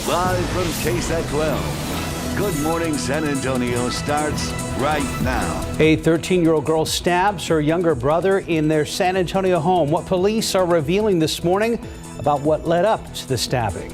Live from KSAT 12. Good Morning San Antonio starts right now. A 13-year-old girl stabs her younger brother in their San Antonio home. What police are revealing this morning about what led up to the stabbing.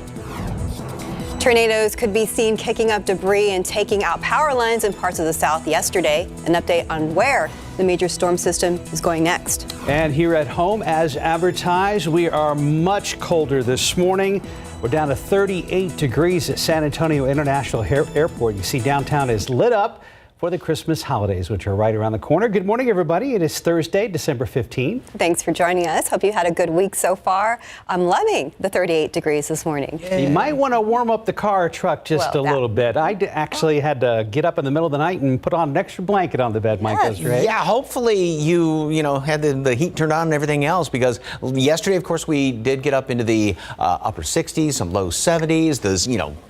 Tornadoes could be seen kicking up debris and taking out power lines in parts of the south yesterday. An update on where the major storm system is going next. And here at home, as advertised, we are much colder this morning. We're down to 38 degrees at San Antonio International Airport. You see downtown is lit up for the Christmas holidays, which are right around the corner. Good morning, everybody. It is Thursday, December 15th. Thanks for joining us. Hope you had a good week so far. I'm loving the 38 degrees this morning. You might want to warm up the car or truck just a little bit. I actually had to get up in the middle of the night and put on an extra blanket on the bed, Mike. Right? Yeah, hopefully you had the heat turned on and everything else, because yesterday, of course, we did get up into the upper 60s, some low 70s. There's,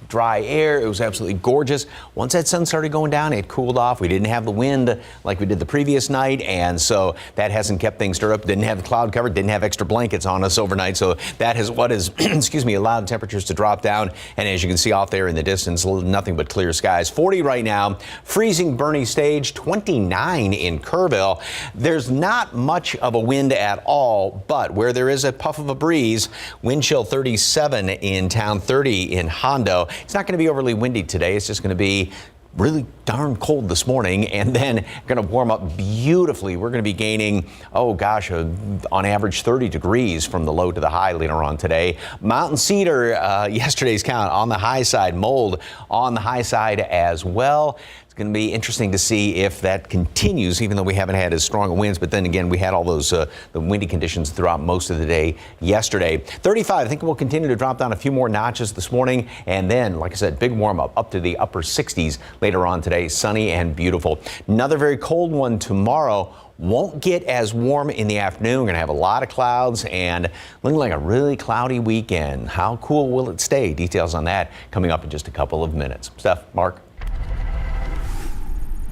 dry air. It was absolutely gorgeous. Once that sun started going down, it cooled off. We didn't have the wind like we did the previous night, and so that hasn't kept things stirred up. Didn't have the cloud cover, didn't have extra blankets on us overnight, so that is what has allowed temperatures to drop down. And as you can see off there in the distance, nothing but clear skies. 40 right now, freezing Bernie Stage, 29 in Kerrville. There's not much of a wind at all, but where there is a puff of a breeze, wind chill 37 in town, 30 in Hondo. It's not going to be overly windy today. It's just going to be really darn cold this morning, and then going to warm up beautifully. We're going to be gaining, on average 30 degrees from the low to the high later on today. Mountain Cedar, yesterday's count on the high side, Mold on the high side as well. It's going to be interesting to see if that continues, even though we haven't had as strong winds. But then again, we had all those the windy conditions throughout most of the day yesterday. 35, I think we'll continue to drop down a few more notches this morning. And then, like I said, big warm up to the upper 60s later on today. Sunny and beautiful. Another very cold one tomorrow. Won't get as warm in the afternoon. We're going to have a lot of clouds and looking like a really cloudy weekend. How cool will it stay? Details on that coming up in just a couple of minutes. Steph, Mark.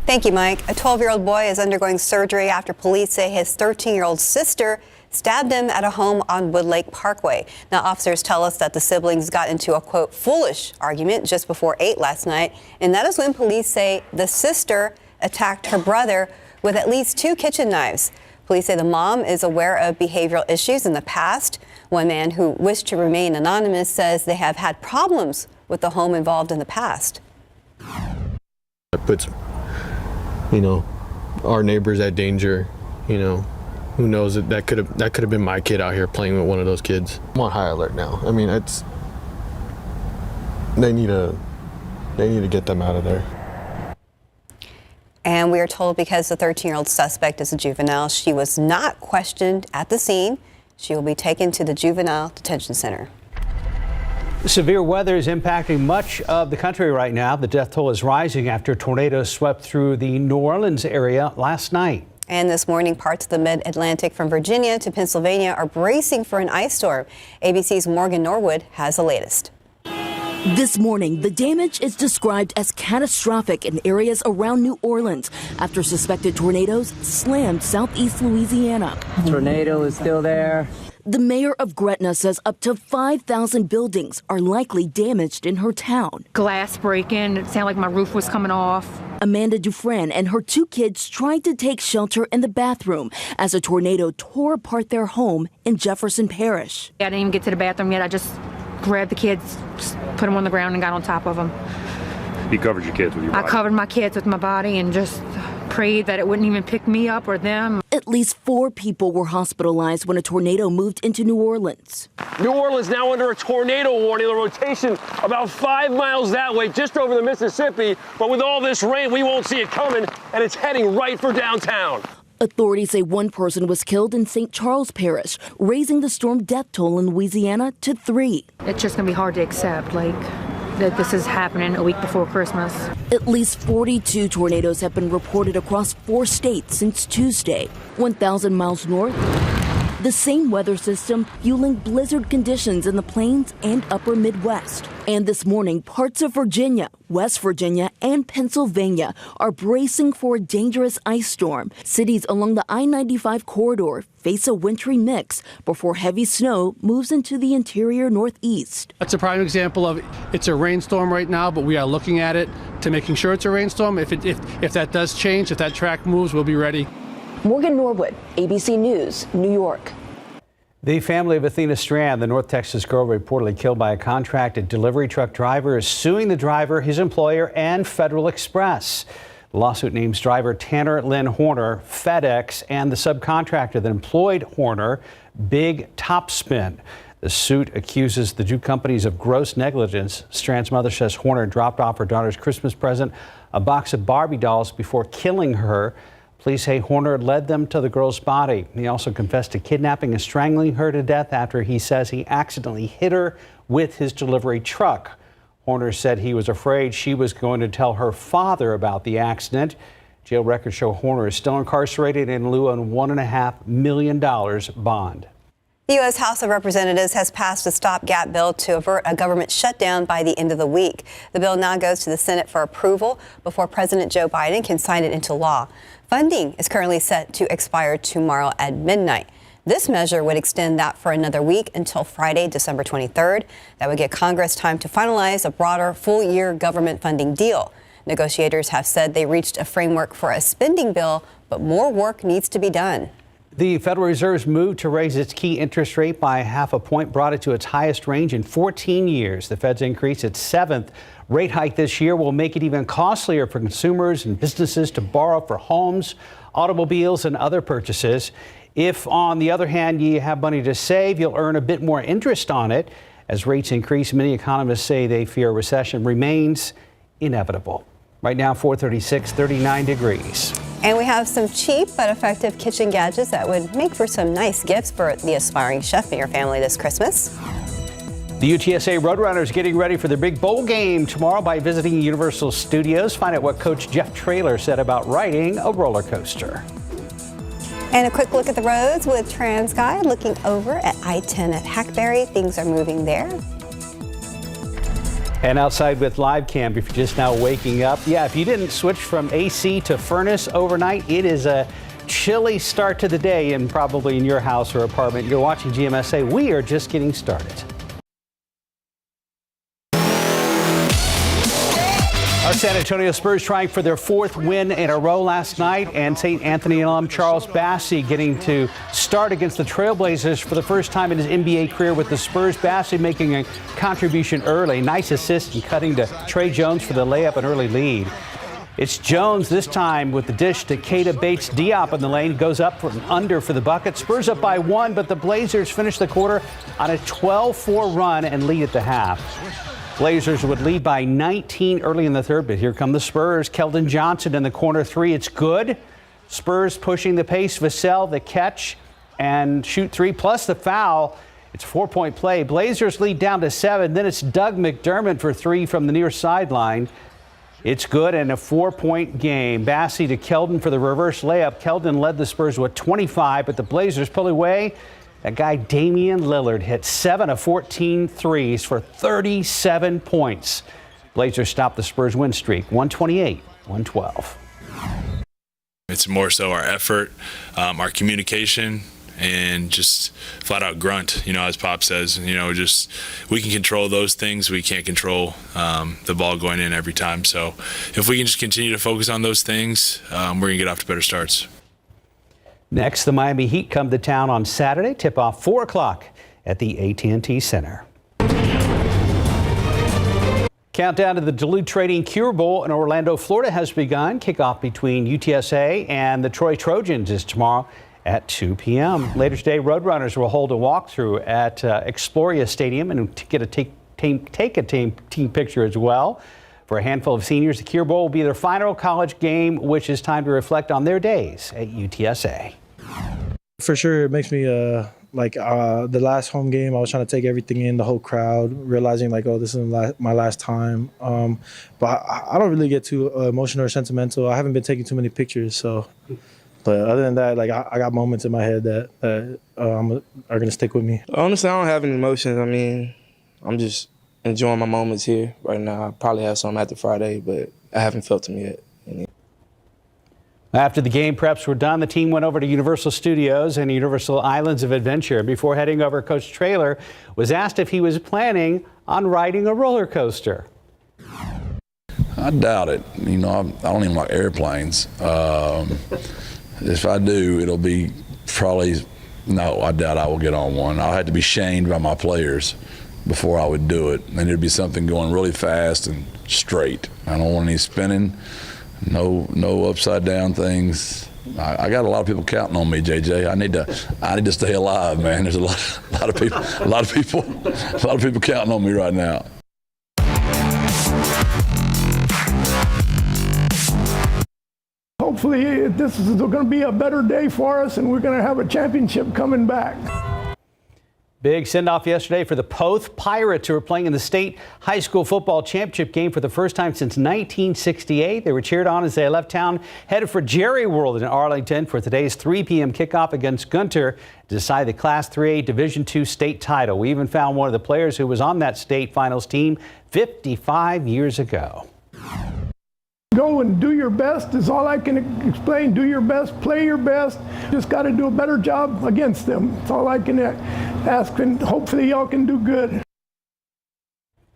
Thank you, Mike. A 12-year-old boy is undergoing surgery after police say his 13-year-old sister stabbed him at a home on Woodlake Parkway. Now, officers tell us that the siblings got into a, quote, foolish argument just before 8 last night. And that is when police say the sister attacked her brother with at least 2 kitchen knives. Police say the mom is aware of behavioral issues in the past. One man who wished to remain anonymous says they have had problems with the home involved in the past. That puts our neighbors at danger. Who knows, that could have been my kid out here playing with one of those kids. I'm on high alert now. I mean, they need to get them out of there. And we are told because the 13-year-old suspect is a juvenile, she was not questioned at the scene. She will be taken to the Juvenile Detention Center. Severe weather is impacting much of the country right now. The death toll is rising after tornadoes swept through the New Orleans area last night. And this morning, parts of the mid-Atlantic from Virginia to Pennsylvania are bracing for an ice storm. ABC's Morgan Norwood has the latest. This morning, the damage is described as catastrophic in areas around New Orleans after suspected tornadoes slammed southeast Louisiana. Tornado is still there. The mayor of Gretna says up to 5,000 buildings are likely damaged in her town. Glass breaking. It sounded like my roof was coming off. Amanda Dufresne and her 2 kids tried to take shelter in the bathroom as a tornado tore apart their home in Jefferson Parish. I didn't even get to the bathroom yet. I just grabbed the kids, just put them on the ground and got on top of them. You covered your kids with your body? I covered my kids with my body and just prayed that it wouldn't even pick me up or them. At least 4 people were hospitalized when a tornado moved into New Orleans. New Orleans now under a tornado warning. The rotation about 5 miles that way, just over the Mississippi. But with all this rain, we won't see it coming, and it's heading right for downtown. Authorities say 1 person was killed in St. Charles Parish, raising the storm death toll in Louisiana to 3. It's just going to be hard to accept, that this is happening a week before Christmas. At least 42 tornadoes have been reported across 4 states since Tuesday. 1,000 miles north, The same weather system fueling blizzard conditions in the plains and upper Midwest. And this morning, parts of Virginia, West Virginia, and Pennsylvania are bracing for a dangerous ice storm. Cities along the I-95 corridor face a wintry mix before heavy snow moves into the interior Northeast. That's a prime example of it's a rainstorm right now, but we are looking at it to making sure it's a rainstorm. If that does change, if that track moves, we'll be ready. Morgan Norwood, ABC News, New York. The family of Athena Strand, the North Texas girl reportedly killed by a contracted delivery truck driver, is suing the driver, his employer, and Federal Express. The lawsuit names driver Tanner Lynn Horner, FedEx, and the subcontractor that employed Horner, Big Topspin. The suit accuses the two companies of gross negligence. Strand's mother says Horner dropped off her daughter's Christmas present, a box of Barbie dolls, before killing her. Police say Horner led them to the girl's body. He also confessed to kidnapping and strangling her to death after he says he accidentally hit her with his delivery truck. Horner said he was afraid she was going to tell her father about the accident. Jail records show Horner is still incarcerated in lieu of $1.5 million bond. The U.S. House of Representatives has passed a stopgap bill to avert a government shutdown by the end of the week. The bill now goes to the Senate for approval before President Joe Biden can sign it into law. Funding is currently set to expire tomorrow at midnight. This measure would extend that for another week until Friday, December 23rd. That would give Congress time to finalize a broader full-year government funding deal. Negotiators have said they reached a framework for a spending bill, but more work needs to be done. The Federal Reserve's move to raise its key interest rate by 0.5 point brought it to its highest range in 14 years. The Fed's increase, its seventh rate hike this year, will make it even costlier for consumers and businesses to borrow for homes, automobiles, and other purchases. If, on the other hand, you have money to save, you'll earn a bit more interest on it. As rates increase, many economists say they fear a recession remains inevitable. Right now, 436, 39 degrees. And we have some cheap but effective kitchen gadgets that would make for some nice gifts for the aspiring chef in your family this Christmas. The UTSA Roadrunners getting ready for their big bowl game tomorrow by visiting Universal Studios. Find out what Coach Jeff Traylor said about riding a roller coaster. And a quick look at the roads with TransGuide looking over at I-10 at Hackberry. Things are moving there. And outside with live cam, if you're just now waking up. Yeah, if you didn't switch from AC to furnace overnight, it is a chilly start to the day and probably in your house or apartment. You're watching GMSA. We are just getting started. Our San Antonio Spurs trying for their fourth win in a row last night, and St. Anthony alum Charles Bassey getting to start against the Trailblazers for the first time in his NBA career with the Spurs. Bassey making a contribution early. Nice assist and cutting to Trey Jones for the layup and early lead. It's Jones this time with the dish to Keita Bates-Diop in the lane. Goes up from under for the bucket. Spurs up by one, but the Blazers finish the quarter on a 12-4 run and lead at the half. Blazers would lead by 19 early in the third, but here come the Spurs. Keldon Johnson in the corner three. It's good. Spurs pushing the pace. Vassell, the catch and shoot three plus the foul. It's a 4-point play. Blazers lead down to 7. Then it's Doug McDermott for three from the near sideline. It's good and a 4-point game. Bassey to Keldon for the reverse layup. Keldon led the Spurs with 25, but the Blazers pull away. That guy Damian Lillard hit 7 of 14 threes for 37 points. Blazers stopped the Spurs win streak, 128-112. It's more so our effort, our communication, and just flat out grunt, as Pop says, just we can control those things. We can't control the ball going in every time. So if we can just continue to focus on those things, we're going to get off to better starts. Next, the Miami Heat come to town on Saturday. Tip-off 4 o'clock at the AT&T Center. Countdown to the Duluth Trading Cure Bowl in Orlando, Florida has begun. Kickoff between UTSA and the Troy Trojans is tomorrow at 2 p.m. Later today, Roadrunners will hold a walkthrough at Exploria Stadium and get a take a team picture as well. For a handful of seniors, the Cure Bowl will be their final college game, which is time to reflect on their days at UTSA. For sure, it makes me the last home game. I was trying to take everything in, the whole crowd, realizing this is my last time. But I don't really get too emotional or sentimental. I haven't been taking too many pictures, so But other than that, like I got moments in my head that are gonna stick with me. Honestly, I don't have any emotions. I mean, I'm just enjoying my moments here right now. I probably have some after Friday, but I haven't felt them yet. After the game preps were done, the team went over to Universal Studios and Universal Islands of Adventure. Before heading over, Coach Traylor was asked if he was planning on riding a roller coaster. I doubt it. You know, I don't even like airplanes. If I do, it'll be probably, no, I doubt I will get on one. I'll have to be shamed by my players before I would do it. And it'd be something going really fast and straight. I don't want any spinning. No upside down things. I got a lot of people counting on me, JJ. I need to stay alive, man. There's a lot of people counting on me right now. Hopefully this is going to be a better day for us and we're going to have a championship coming back. Big send-off yesterday for the Poth Pirates, who are playing in the state high school football championship game for the first time since 1968. They were cheered on as they left town, headed for Jerry World in Arlington for today's 3 p.m. kickoff against Gunter to decide the Class 3A Division II state title. We even found one of the players who was on that state finals team 55 years ago. Go and do your best is all I can explain. Do your best, play your best. Just got to do a better job against them. That's all I can ask, and hopefully y'all can do good.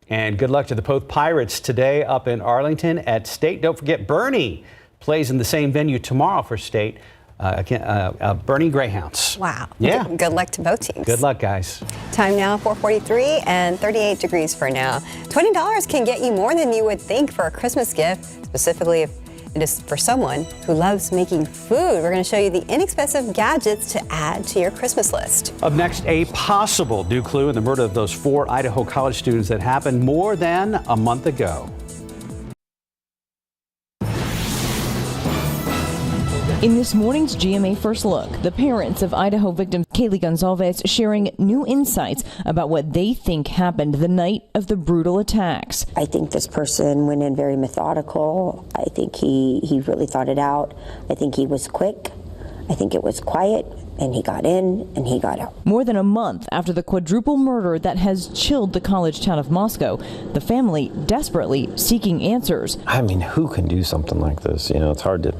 And good luck to the Poth Pirates today up in Arlington at state. Don't forget, Bernie plays in the same venue tomorrow for state. Bernie Greyhounds. Wow. Yeah. Good luck to both teams. Good luck, guys. Time now, 4:43 and 38 degrees for now. $20 can get you more than you would think for a Christmas gift, specifically if it is for someone who loves making food. We're going to show you the inexpensive gadgets to add to your Christmas list. Up next, a possible new clue in the murder of those 4 Idaho college students that happened more than a month ago. In this morning's GMA First Look, the parents of Idaho victim Kaylee Gonzalez sharing new insights about what they think happened the night of the brutal attacks. I think this person went in very methodical. I think he really thought it out. I think he was quick. I think it was quiet, and he got in and he got out. More than a month after the quadruple murder that has chilled the college town of Moscow, the family desperately seeking answers. I mean, who can do something like this? You know, it's hard to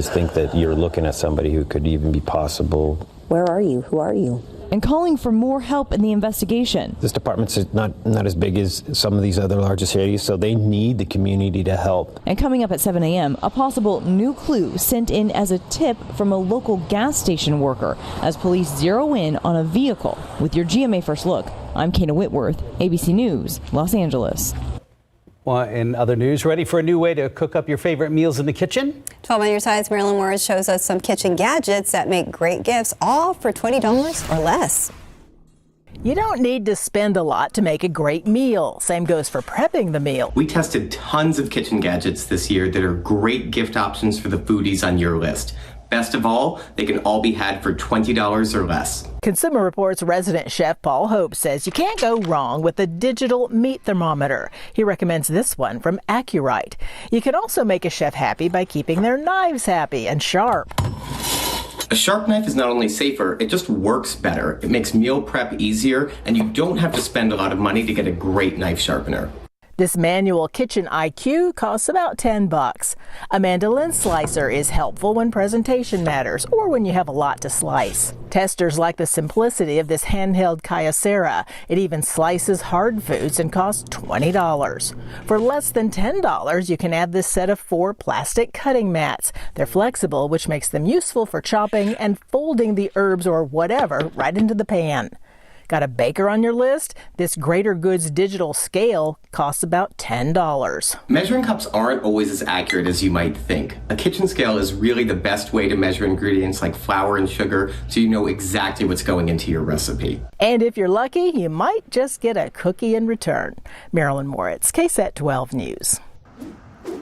think that you're looking at somebody who could even be possible. Where are you? Who are you? And calling for more help in the investigation. This department's not as big as some of these other larger cities, so they need the community to help. And coming up at 7 a.m., a possible new clue sent in as a tip from a local gas station worker as police zero in on a vehicle. With your GMA First Look, I'm Kana Whitworth, ABC News, Los Angeles. Well, in other news, ready for a new way to cook up your favorite meals in the kitchen? 12 on your sides, Marilyn Morris shows us some kitchen gadgets that make great gifts, all for $20 or less. You don't need to spend a lot to make a great meal. Same goes for prepping the meal. We tested tons of kitchen gadgets this year that are great gift options for the foodies on your list. Best of all, they can all be had for $20 or less. Consumer Reports resident chef Paul Hope says you can't go wrong with a digital meat thermometer. He recommends this one from Accurite. You can also make a chef happy by keeping their knives happy and sharp. A sharp knife is not only safer, it just works better. It makes meal prep easier, and you don't have to spend a lot of money to get a great knife sharpener. This manual kitchen IQ costs about $10. A mandolin slicer is helpful when presentation matters or when you have a lot to slice. Testers like the simplicity of this handheld Kyocera. It even slices hard foods and costs $20. For less than $10, you can add this set of 4 plastic cutting mats. They're flexible, which makes them useful for chopping and folding the herbs or whatever right into the pan. Got a baker on your list? This Greater Goods digital scale costs about $10. Measuring cups aren't always as accurate as you might think. A kitchen scale is really the best way to measure ingredients like flour and sugar so you know exactly what's going into your recipe. And if you're lucky, you might just get a cookie in return. Marilyn Moritz, KSAT 12 News.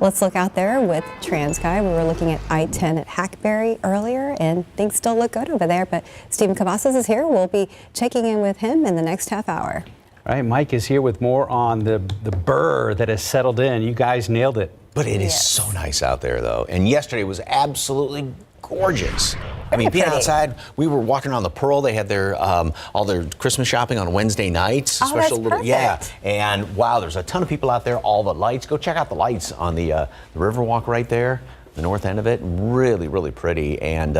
Let's look out there with TransGuide. We were looking at I-10 at Hackberry earlier, and things still look good over there. But Stephen Cavazos is here. We'll be checking in with him in the next half hour. All right, Mike is here with more on the burr that has settled in. You guys nailed it. But it is so nice out there, though. And yesterday was absolutely gorgeous. I mean, being outside, we were walking around the Pearl. They had their all their Christmas shopping on Wednesday nights. Oh, that's perfect. Yeah. And wow, there's a ton of people out there. All the lights. Go check out the lights on the Riverwalk right there, the north end of it. Really, really pretty. And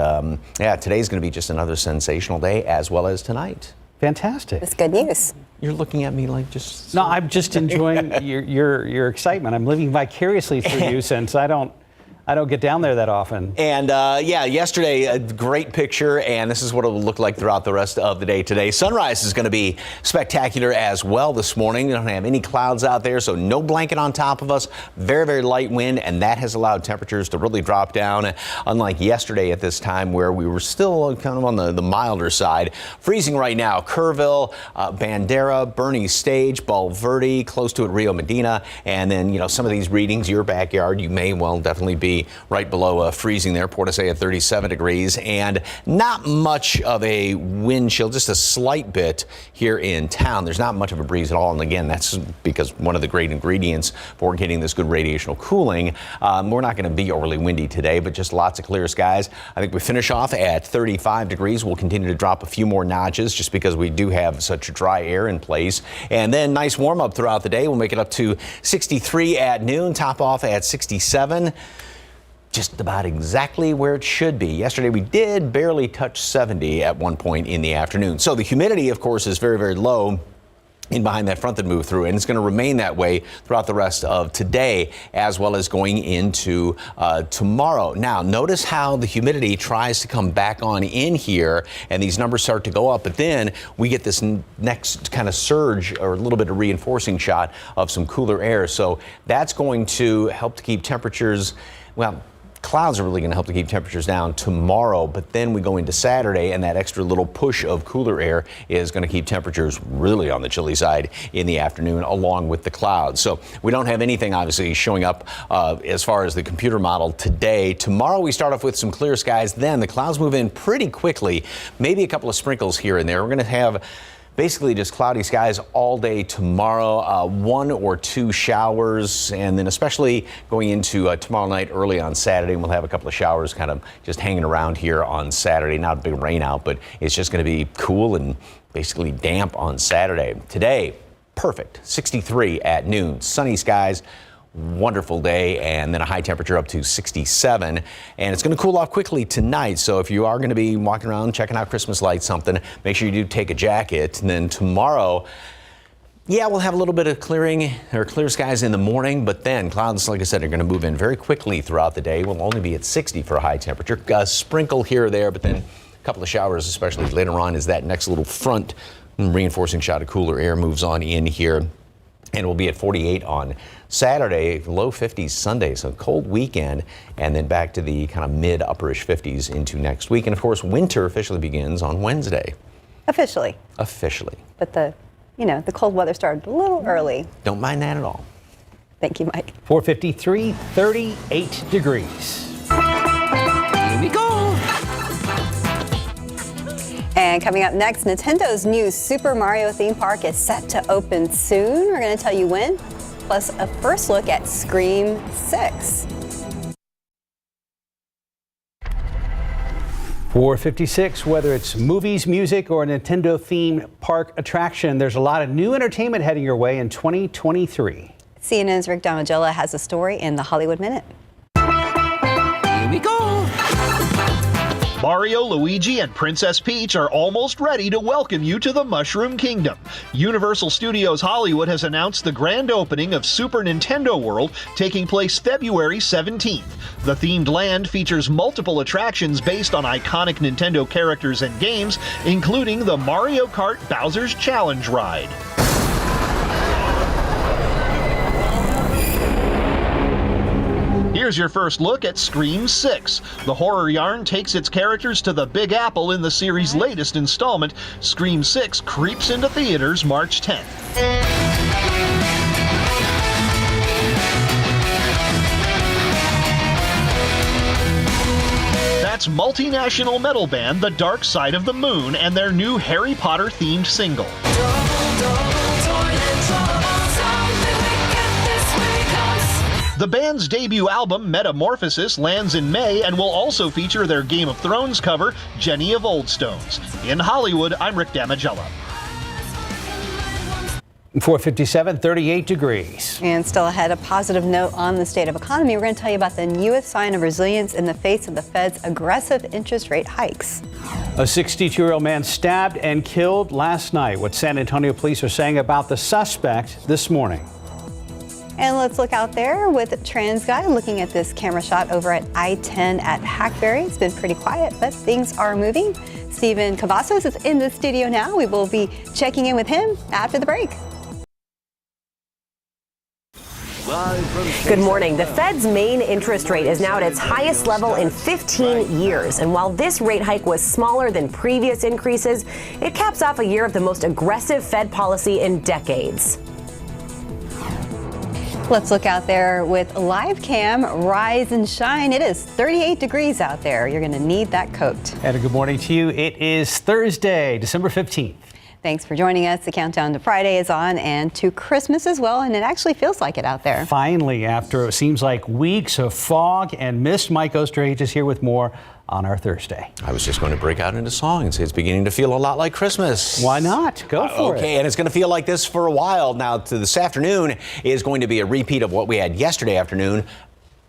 yeah, today's going to be just another sensational day, as well as tonight. Fantastic. That's good news. You're looking at me like just. No, I'm just enjoying your excitement. I'm living vicariously through you since I don't get down there that often. And yeah, yesterday, a great picture, and this is what it will look like throughout the rest of the day today. Sunrise is going to be spectacular as well this morning. We don't have any clouds out there, so no blanket on top of us. Very, very light wind, and that has allowed temperatures to really drop down, unlike yesterday at this time where we were still kind of on the milder side. Freezing right now, Kerrville, Bandera, Bernie Stage, Bulverde, close to it, Rio Medina, and then, you know, some of these readings, your backyard, you may well definitely be right below freezing there. Port SA at 37 degrees, and not much of a wind chill, just a slight bit here in town. There's not much of a breeze at all, and again, that's because one of the great ingredients for getting this good radiational cooling. We're not going to be overly windy today, but just lots of clear skies. I think we finish off at 35 degrees. We'll continue to drop a few more notches just because we do have such dry air in place, and then nice warm up throughout the day. We'll make it up to 63 at noon, top off at 67. Just about exactly where it should be. Yesterday we did barely touch 70 at one point in the afternoon. So the humidity, of course, is very, very low in behind that front that moved through, and it's going to remain that way throughout the rest of today as well as going into tomorrow. Now, notice how the humidity tries to come back on in here, and these numbers start to go up, but then we get this next kind of surge or a little bit of reinforcing shot of some cooler air. So that's going to help to keep temperatures, well, clouds are really going to help to keep temperatures down tomorrow, but then we go into Saturday, and that extra little push of cooler air is going to keep temperatures really on the chilly side in the afternoon, along with the clouds. So we don't have anything obviously showing up as far as the computer model today. Tomorrow we start off with some clear skies, then the clouds move in pretty quickly, maybe a couple of sprinkles here and there. We're going to have basically just cloudy skies all day tomorrow, 1 or 2 showers, and then especially going into tomorrow night, early on Saturday, we'll have a couple of showers kind of just hanging around here on Saturday. Not a big rain out, but it's just going to be cool and basically damp on Saturday. Today, perfect, 63 at noon, sunny skies. Wonderful day, and then a high temperature up to 67, and it's going to cool off quickly tonight. So if you are going to be walking around checking out Christmas lights, something, make sure you do take a jacket. And then tomorrow, yeah, we'll have a little bit of clear skies in the morning, but then clouds, like I said, are going to move in very quickly throughout the day. We'll only be at 60 for a high temperature, a sprinkle here or there, but then a couple of showers, especially later on, as that next little front reinforcing shot of cooler air moves on in here. And we'll be at 48 on Saturday, low 50s Sunday, so cold weekend, and then back to the kind of mid-upperish 50s into next week. And of course, winter officially begins on Wednesday. Officially. Officially. But the cold weather started a little early. Don't mind that at all. Thank you, Mike. 4:53, 38 degrees. Here we go. And coming up next, Nintendo's new Super Mario theme park is set to open soon. We're going to tell you when, plus a first look at Scream 6. 4:56, whether it's movies, music, or a Nintendo theme park attraction, there's a lot of new entertainment heading your way in 2023. CNN's Rick Damagella has a story in the Hollywood Minute. Here we go. Mario, Luigi, and Princess Peach are almost ready to welcome you to the Mushroom Kingdom. Universal Studios Hollywood has announced the grand opening of Super Nintendo World, taking place February 17th. The themed land features multiple attractions based on iconic Nintendo characters and games, including the Mario Kart Bowser's Challenge ride. Here's your first look at Scream 6. The horror yarn takes its characters to the Big Apple in the series' latest installment. Scream 6 creeps into theaters March 10th. That's multinational metal band The Dark Side of the Moon and their new Harry Potter-themed single. The band's debut album, Metamorphosis, lands in May and will also feature their Game of Thrones cover, Jenny of Old Stones. In Hollywood, I'm Rick Damigella. 457, 38 degrees. And still ahead, a positive note on the state of economy. We're going to tell you about the newest sign of resilience in the face of the Fed's aggressive interest rate hikes. A 62-year-old man stabbed and killed last night. What San Antonio police are saying about the suspect this morning. And let's look out there with Trans Guy looking at this camera shot over at I-10 at Hackberry. It's been pretty quiet, but things are moving. Stephen Cavazos is in the studio now. We will be checking in with him after the break. Good morning. The Fed's main interest rate is now at its highest level in 15 years. And while this rate hike was smaller than previous increases, it caps off a year of the most aggressive Fed policy in decades. Let's look out there with live cam, rise and shine. It is 38 degrees out there. You're going to need that coat. And a good morning to you. It is Thursday, December 15th. Thanks for joining us. The countdown to Friday is on and to Christmas as well, and it actually feels like it out there. Finally, after it seems like weeks of fog and mist, Mike Osterhage is here with more on our Thursday. I was just going to break out into song and say it's beginning to feel a lot like Christmas. Why not? Go for it. Okay, and it's going to feel like this for a while. Now, this afternoon is going to be a repeat of what we had yesterday afternoon.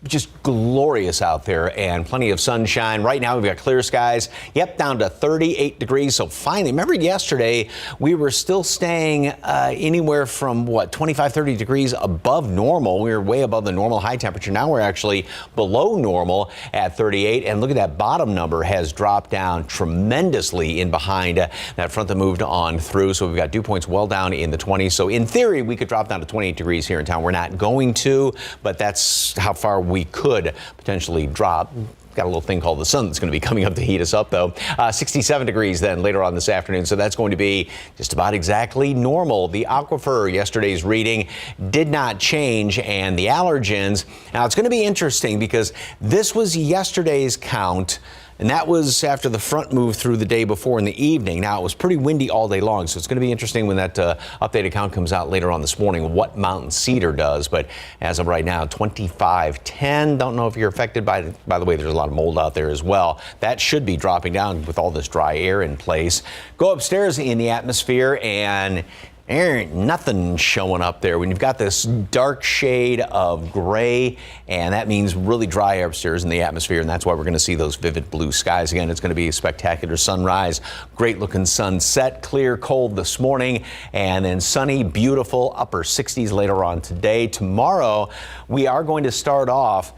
Just glorious out there and plenty of sunshine. Right now we've got clear skies. Yep, down to 38 degrees. So finally, remember yesterday we were still staying anywhere from 25, 30 degrees above normal. We were way above the normal high temperature. Now we're actually below normal at 38. And look at that bottom number has dropped down tremendously in behind that front that moved on through. So we've got dew points well down in the 20s. So in theory, we could drop down to 28 degrees here in town. We're not going to, but that's how far we could potentially drop. Got a little thing called the sun that's going to be coming up to heat us up, though. 67 degrees then later on this afternoon, so that's going to be just about exactly normal. The aquifer, yesterday's reading, did not change, and the allergens. Now, it's going to be interesting because this was yesterday's count, and that was after the front moved through the day before in the evening. Now, it was pretty windy all day long, so it's going to be interesting when that updated count comes out later on this morning, what Mountain Cedar does. But as of right now, 2510. Don't know if you're affected by the way, there's a lot of mold out there as well. That should be dropping down with all this dry air in place. Go upstairs in the atmosphere and there ain't nothing showing up there when you've got this dark shade of gray, and that means really dry air upstairs in the atmosphere, and that's why we're going to see those vivid blue skies again. It's going to be a spectacular sunrise, great looking sunset, clear, cold this morning, and then sunny, beautiful, upper 60s later on today. Tomorrow, we are going to start off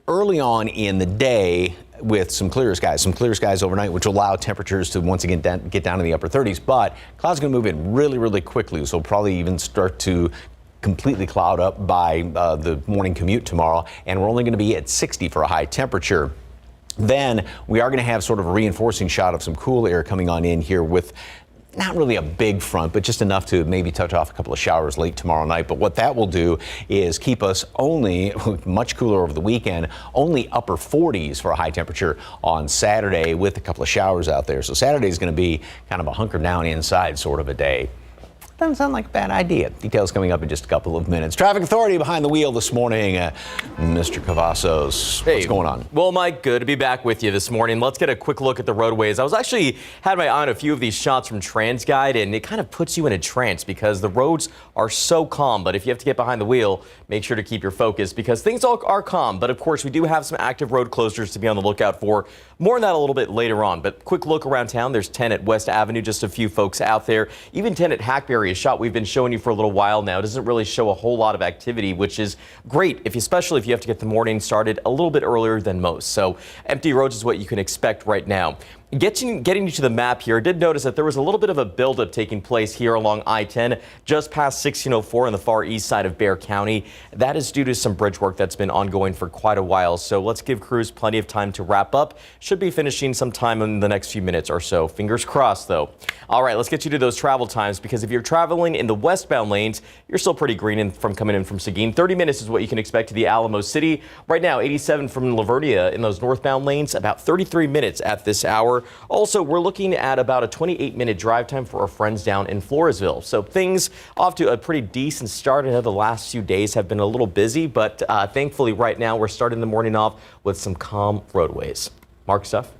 early on in the day with some clear skies overnight, which will allow temperatures to once again get down in the upper 30s. But clouds are going to move in really, really quickly, so probably even start to completely cloud up by the morning commute tomorrow, and we're only going to be at 60 for a high temperature. Then we are going to have sort of a reinforcing shot of some cool air coming on in here with not really a big front, but just enough to maybe touch off a couple of showers late tomorrow night. But what that will do is keep us only much cooler over the weekend, only upper 40s for a high temperature on Saturday with a couple of showers out there. So Saturday is going to be kind of a hunker down inside sort of a day. Doesn't sound like a bad idea. Details coming up in just a couple of minutes. Traffic Authority behind the wheel this morning. Mr. Cavazos, what's going on? Well, Mike, good to be back with you this morning. Let's get a quick look at the roadways. I was actually had my eye on a few of these shots from TransGuide, and it kind of puts you in a trance because the roads are so calm. But if you have to get behind the wheel, make sure to keep your focus because things are calm. But of course, we do have some active road closures to be on the lookout for. More on that a little bit later on. But quick look around town. There's 10 at West Avenue, just a few folks out there. Even 10 at Hackberry, a shot we've been showing you for a little while now. It doesn't really show a whole lot of activity, which is great, especially if you have to get the morning started a little bit earlier than most. So empty roads is what you can expect right now. Getting you to the map here, I did notice that there was a little bit of a buildup taking place here along I-10, just past 1604 on the far east side of Bexar County. That is due to some bridge work that's been ongoing for quite a while. So let's give crews plenty of time to wrap up. Should be finishing sometime in the next few minutes or so. Fingers crossed, though. All right, let's get you to those travel times because if you're traveling in the westbound lanes, you're still pretty green from coming in from Seguin. 30 minutes is what you can expect to the Alamo City. Right now, 87 from Lavernia in those northbound lanes, about 33 minutes at this hour. October. Also, we're looking at about a 28-minute drive time for our friends down in Floresville. So things off to a pretty decent start. I know the last few days have been a little busy, but thankfully right now we're starting the morning off with some calm roadways. Mark, Steph?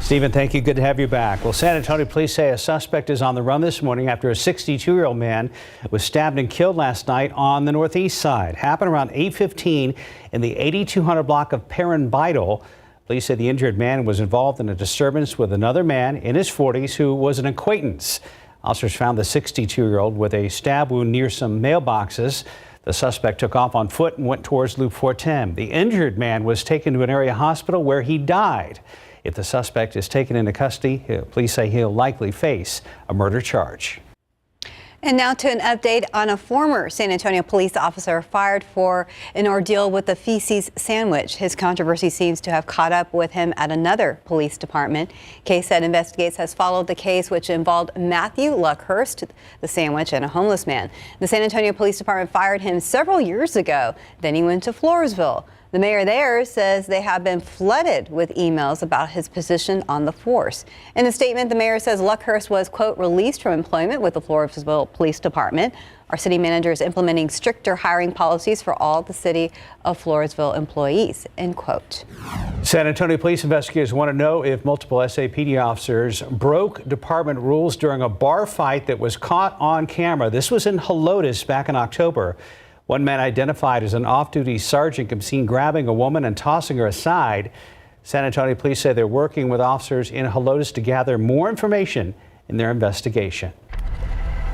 Stephen, thank you. Good to have you back. Well, San Antonio police say a suspect is on the run this morning after a 62-year-old man was stabbed and killed last night on the northeast side. Happened around 8:15 in the 8200 block of Perrin Beidel. Police say the injured man was involved in a disturbance with another man in his 40s who was an acquaintance. Officers found the 62-year-old with a stab wound near some mailboxes. The suspect took off on foot and went towards Loop 410. The injured man was taken to an area hospital where he died. If the suspect is taken into custody, police say he'll likely face a murder charge. And now to an update on a former San Antonio police officer fired for an ordeal with the feces sandwich. His controversy seems to have caught up with him at another police department. KSAT Investigates has followed the case, which involved Matthew Luckhurst, the sandwich, and a homeless man. The San Antonio Police Department fired him several years ago. Then he went to Floresville. The mayor there says they have been flooded with emails about his position on the force. In a statement, the mayor says Luckhurst was, quote, released from employment with the Floresville Police Department. Our city manager is implementing stricter hiring policies for all the city of Floresville employees, end quote. San Antonio police investigators want to know if multiple SAPD officers broke department rules during a bar fight that was caught on camera. This was in Helotes back in October. One man identified as an off-duty sergeant can be seen grabbing a woman and tossing her aside. San Antonio police say they're working with officers in Helotes to gather more information in their investigation.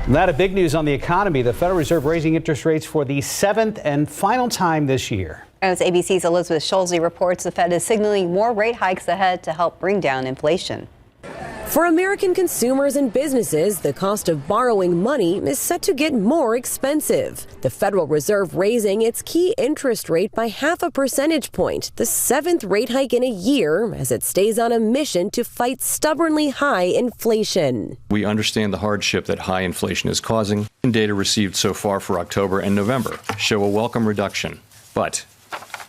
And that big news on the economy. The Federal Reserve raising interest rates for the 7th and final time this year. As ABC's Elizabeth Schulze reports, the Fed is signaling more rate hikes ahead to help bring down inflation. For American consumers and businesses, the cost of borrowing money is set to get more expensive. The Federal Reserve raising its key interest rate by 0.5 percentage point, the 7th rate hike in a year, as it stays on a mission to fight stubbornly high inflation. We understand the hardship that high inflation is causing. Data received so far for October and November show a welcome reduction, but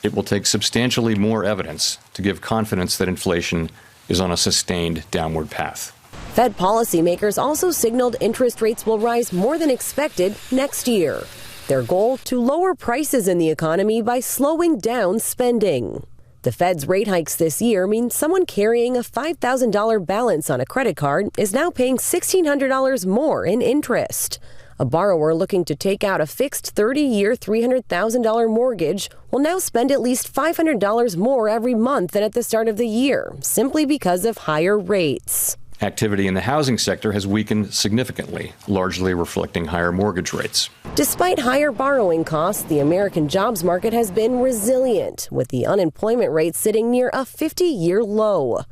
it will take substantially more evidence to give confidence that inflation is on a sustained downward path. Fed policymakers also signaled interest rates will rise more than expected next year. Their goal to lower prices in the economy by slowing down spending. The Fed's rate hikes this year mean someone carrying a $5,000 balance on a credit card is now paying $1,600 more in interest. A borrower looking to take out a fixed 30-year, $300,000 mortgage will now spend at least $500 more every month than at the start of the year, simply because of higher rates. Activity in the housing sector has weakened significantly, largely reflecting higher mortgage rates. Despite higher borrowing costs, the American jobs market has been resilient, with the unemployment rate sitting near a 50-year low.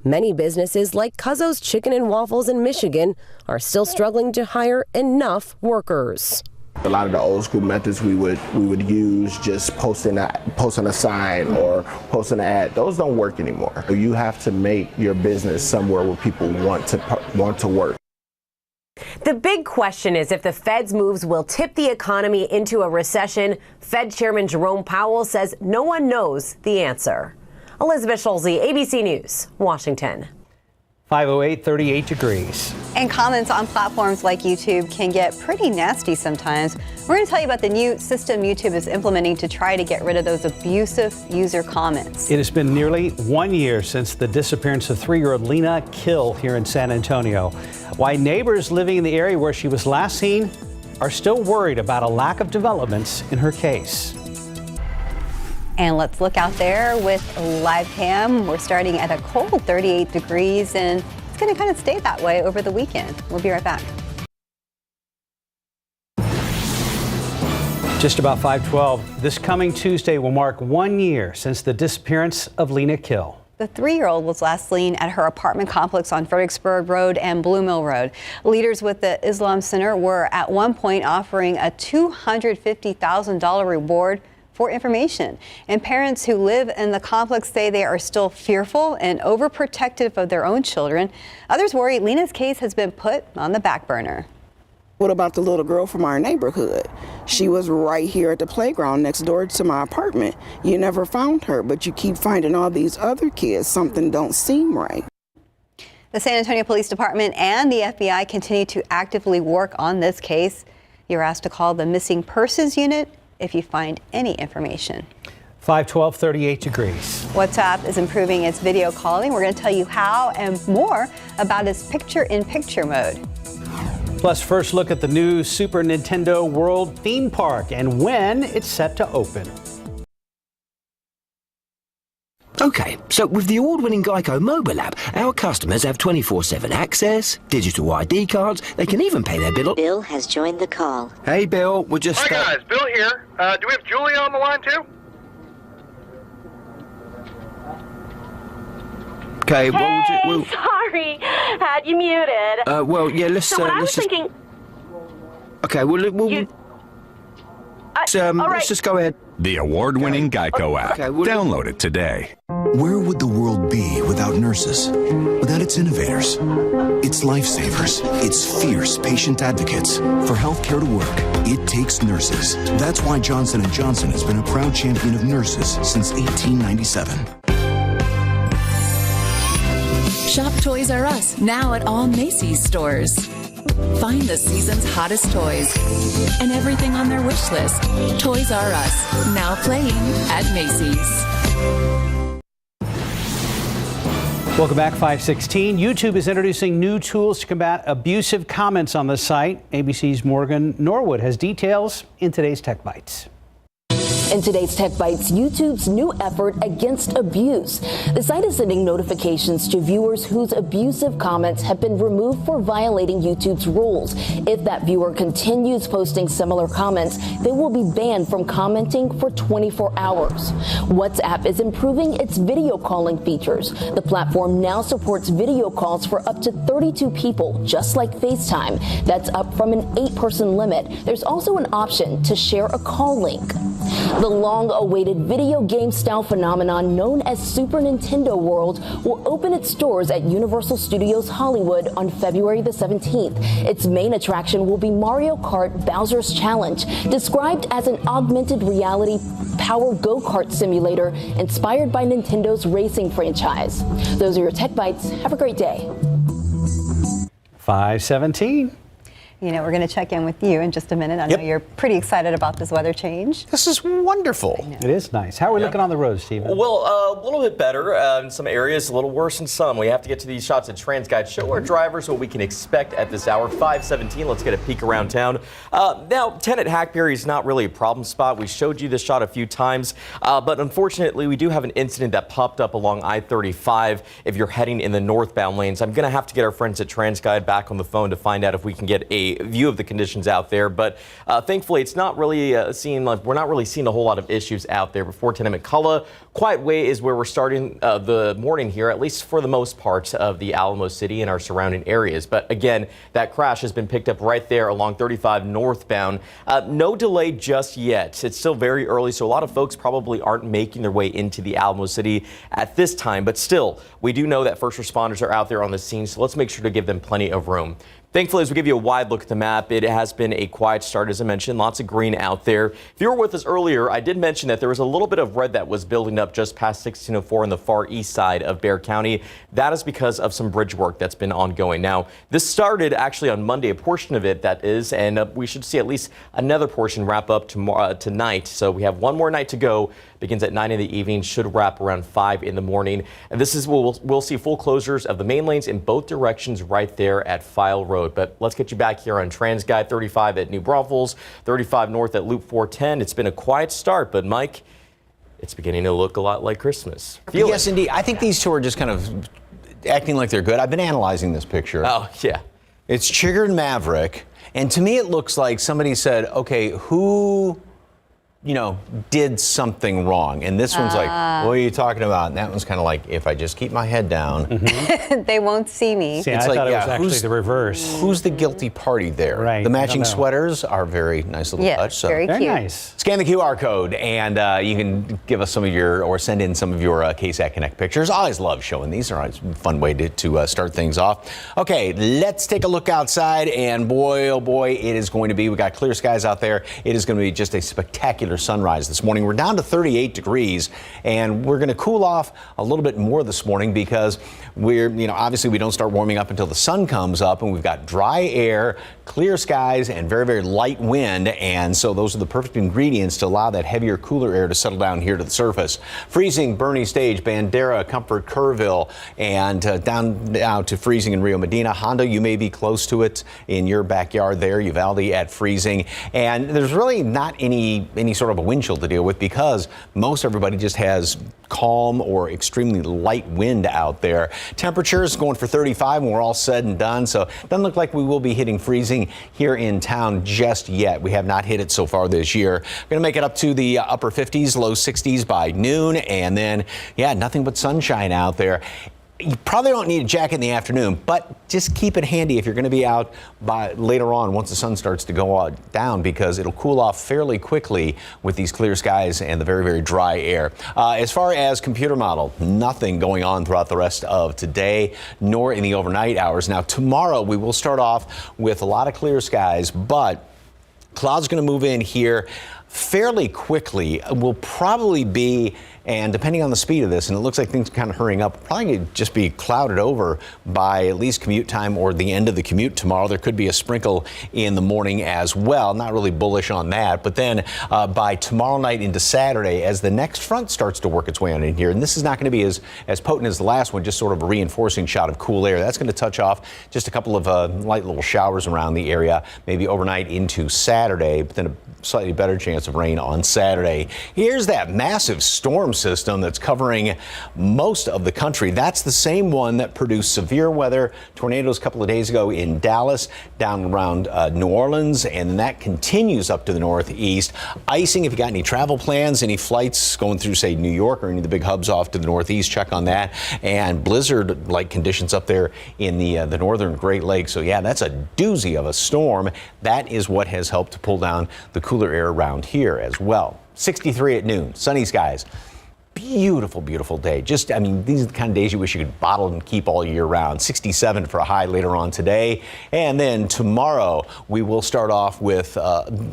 Many businesses like Cuzzo's Chicken and Waffles in Michigan are still struggling to hire enough workers. A lot of the old school methods we would use, just posting a sign or posting an ad, those don't work anymore. You have to make your business somewhere where people want to work. The big question is if the Fed's moves will tip the economy into a recession. Fed Chairman Jerome Powell says no one knows the answer. Elizabeth Schulze, ABC News, Washington. 508, 38 degrees. And comments on platforms like YouTube can get pretty nasty sometimes. We're going to tell you about the new system YouTube is implementing to try to get rid of those abusive user comments. It has been nearly 1 year since the disappearance of 3-year-old Lena Kill here in San Antonio. Why neighbors living in the area where she was last seen are still worried about a lack of developments in her case. And let's look out there with live cam. We're starting at a cold 38 degrees, and it's going to kind of stay that way over the weekend. We'll be right back. Just about 5:12. This coming Tuesday will mark 1 year since the disappearance of Lena Kill. The 3-year-old was last seen at her apartment complex on Fredericksburg Road and Blue Mill Road. Leaders with the Islam Center were at one point offering a $250,000 reward for information. And parents who live in the complex say they are still fearful and overprotective of their own children. Others worry Lena's case has been put on the back burner. What about the little girl from our neighborhood? She was right here at the playground next door to my apartment. You never found her, but you keep finding all these other kids. Something don't seem right. The San Antonio Police Department and the FBI continue to actively work on this case. You're asked to call the Missing Persons Unit if you find any information. 512, 38 degrees. WhatsApp is improving its video calling. We're going to tell you how and more about its picture-in-picture mode. Plus, first look at the new Super Nintendo World theme park and when it's set to open. Okay, so with the award-winning Geico mobile app, our customers have 24/7 access, digital ID cards, they can even pay their bill. Bill has joined the call. Hey, Bill, we're just... Hi, guys. Bill here. Do we have Julia on the line, too? Okay, hey, sorry. Had you muted. Well, yeah, let's... So what I was just... thinking... Okay, let's just go ahead. The award-winning Geico app. Download it today. Where would the world be without nurses? Without its innovators, its lifesavers, its fierce patient advocates? For healthcare to work, it takes nurses. That's why Johnson & Johnson has been a proud champion of nurses since 1897. Shop Toys R Us, now at all Macy's stores. Find the season's hottest toys and everything on their wish list. Toys R Us, now playing at Macy's. Welcome back, 516. YouTube is introducing new tools to combat abusive comments on the site. ABC's Morgan Norwood has details in today's Tech Bites. In today's Tech Bites, YouTube's new effort against abuse. The site is sending notifications to viewers whose abusive comments have been removed for violating YouTube's rules. If that viewer continues posting similar comments, they will be banned from commenting for 24 hours. WhatsApp is improving its video calling features. The platform now supports video calls for up to 32 people, just like FaceTime. That's up from an 8-person limit. There's also an option to share a call link. The long-awaited video game-style phenomenon known as Super Nintendo World will open its doors at Universal Studios Hollywood on February the 17th. Its main attraction will be Mario Kart Bowser's Challenge, described as an augmented reality power go-kart simulator inspired by Nintendo's racing franchise. Those are your Tech Bites. Have a great day. 517. You know, we're going to check in with you in just a minute. I know you're pretty excited about this weather change. This is wonderful. It is nice. How are we looking on the road, Stephen? Well, a little bit better in some areas, a little worse in some. We have to get to these shots at TransGuide. Show our drivers what we can expect at this hour. 517. Let's get a peek around town. Now, 10 at Hackberry is not really a problem spot. We showed you this shot a few times, but unfortunately, we do have an incident that popped up along I-35 if you're heading in the northbound lanes. I'm going to have to get our friends at TransGuide back on the phone to find out if we can get a view of the conditions out there, but thankfully it's not really we're not really seeing a whole lot of issues out there. Before 10 at McCullough, Quiet Way is where we're starting the morning here, at least for the most part of the Alamo City and our surrounding areas. But again, that crash has been picked up right there along 35 northbound. No delay just yet. It's still very early, so a lot of folks probably aren't making their way into the Alamo City at this time, but still, we do know that first responders are out there on the scene, so let's make sure to give them plenty of room. Thankfully, as we give you a wide look at the map, it has been a quiet start, as I mentioned. Lots of green out there. If you were with us earlier, I did mention that there was a little bit of red that was building up just past 1604 on the far east side of Bexar County. That is because of some bridge work that's been ongoing. Now, this started actually on Monday, a portion of it that is, and we should see at least another portion wrap up tomorrow, tonight. So we have one more night to go. Begins at 9 in the evening, should wrap around 5 in the morning. And this is we'll see full closures of the main lanes in both directions right there at File Road. But let's get you back here on TransGuide 35 at New Braunfels, 35 north at Loop 410. It's been a quiet start, but Mike, it's beginning to look a lot like Christmas. Yes, indeed. I think these two are just kind of acting like they're good. I've been analyzing this picture. Oh, yeah. It's Chigger and Maverick. And to me, it looks like somebody said, okay, who did something wrong. And this one's like, what are you talking about? And that one's kind of like, if I just keep my head down. They won't see me. See, I thought it was actually the reverse. Who's the guilty party there? Right. The matching sweaters are very nice little touch. So very cute. Nice. Scan the QR code and you can give us some of your, or send in some of your KSAT Connect pictures. I always love showing these. They're always a fun way to start things off. Okay, let's take a look outside, and boy, oh boy, it is going to be, we got clear skies out there. It is going to be just a spectacular sunrise this morning. We're down to 38 degrees, and we're going to cool off a little bit more this morning because we're, obviously we don't start warming up until the sun comes up, and we've got dry air, clear skies, and very, very light wind. And so those are the perfect ingredients to allow that heavier, cooler air to settle down here to the surface. Freezing, Bernie Stage, Bandera, Comfort, Kerrville, and down now to freezing in Rio Medina. Hondo, you may be close to it in your backyard there. Uvalde at freezing. And there's really not any sort of a wind chill to deal with because most everybody just has calm or extremely light wind out there. Temperatures going for 35 when we're all said and done. So it doesn't look like we will be hitting freezing here in town just yet. We have not hit it so far this year. We're going to make it up to the upper 50s, low 60s by noon. And then, nothing but sunshine out there. You probably don't need a jacket in the afternoon, but just keep it handy if you're going to be out by later on once the sun starts to go down, because it'll cool off fairly quickly with these clear skies and the very, very dry air. As far as computer model, nothing going on throughout the rest of today, nor in the overnight hours. Now, tomorrow we will start off with a lot of clear skies, but clouds going to move in here fairly quickly. Will probably be, and depending on the speed of this, and it looks like things are kind of hurrying up, probably going to just be clouded over by at least commute time or the end of the commute tomorrow. There could be a sprinkle in the morning as well. Not really bullish on that. But then by tomorrow night into Saturday, as the next front starts to work its way on in here, and this is not going to be as potent as the last one, just sort of a reinforcing shot of cool air. That's going to touch off just a couple of light little showers around the area, maybe overnight into Saturday, but then a slightly better chance of rain on Saturday. Here's that massive storm system that's covering most of the country. That's the same one that produced severe weather tornadoes a couple of days ago in Dallas, down around New Orleans, and that continues up to the northeast. Icing, if you got any travel plans, any flights going through, say, New York or any of the big hubs off to the northeast, check on that. And blizzard-like conditions up there in the northern Great Lakes. So yeah, that's a doozy of a storm. That is what has helped to pull down the cooler air around here as well. 63 at noon, sunny skies. Beautiful, beautiful day. Just, I mean, these are the kind of days you wish you could bottle and keep all year round. 67 for a high later on today. And then tomorrow, we will start off with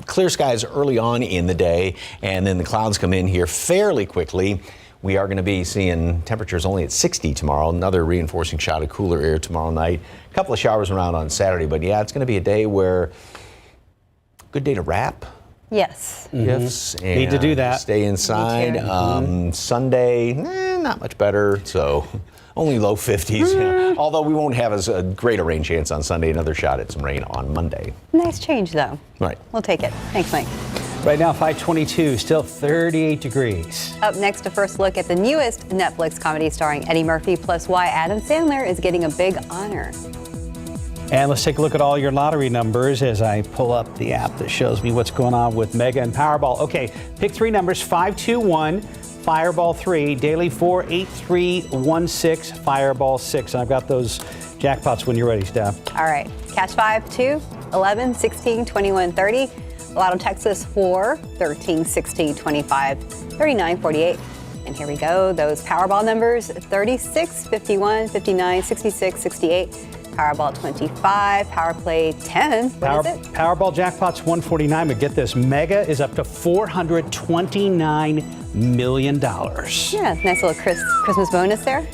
clear skies early on in the day, and then the clouds come in here fairly quickly. We are going to be seeing temperatures only at 60 tomorrow. Another reinforcing shot of cooler air tomorrow night. A couple of showers around on Saturday, but yeah, it's going to be a day where, good day to wrap. Yes. Gifts. And need to do that. Stay inside. Sunday, not much better. So only low 50s. Although we won't have as great a rain chance on Sunday. Another shot at some rain on Monday. Nice change, though. Right. We'll take it. Thanks, Mike. Right now, 522, still 38 degrees. Up next, a first look at the newest Netflix comedy starring Eddie Murphy, plus why Adam Sandler is getting a big honor. And let's take a look at all your lottery numbers as I pull up the app that shows me what's going on with Mega and Powerball. Okay, pick three numbers, 521, Fireball 3, Daily 4, 8, 3, 1, 6, Fireball 6. And I've got those jackpots when you're ready, Steph. All right, Cash 5, 2, 11, 16, 21, 30. Lotto Texas 4, 13, 16, 25, 39, 48. And here we go, those Powerball numbers, 36, 51, 59, 66, 68. Powerball 25, Power Play 10. What is it? Powerball jackpot's 149, but get this, Mega is up to $429 million. Yeah, nice little Christmas bonus there.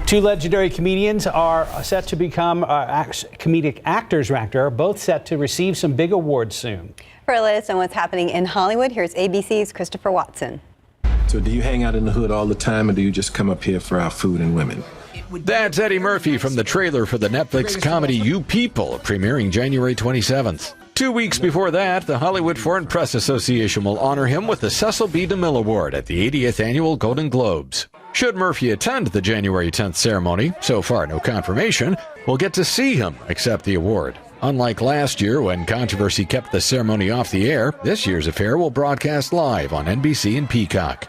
Two legendary comedians are set to become comedic actors, both set to receive some big awards soon. For the latest on what's happening in Hollywood, here's ABC's Christopher Watson. So do you hang out in the hood all the time, or do you just come up here for our food and women? That's Eddie Murphy from the trailer for the Netflix comedy You People, premiering January 27th. 2 weeks before that, the Hollywood Foreign Press Association will honor him with the Cecil B. DeMille Award at the 80th Annual Golden Globes. Should Murphy attend the January 10th ceremony, so far no confirmation, we'll get to see him accept the award. Unlike last year when controversy kept the ceremony off the air, this year's affair will broadcast live on NBC and Peacock.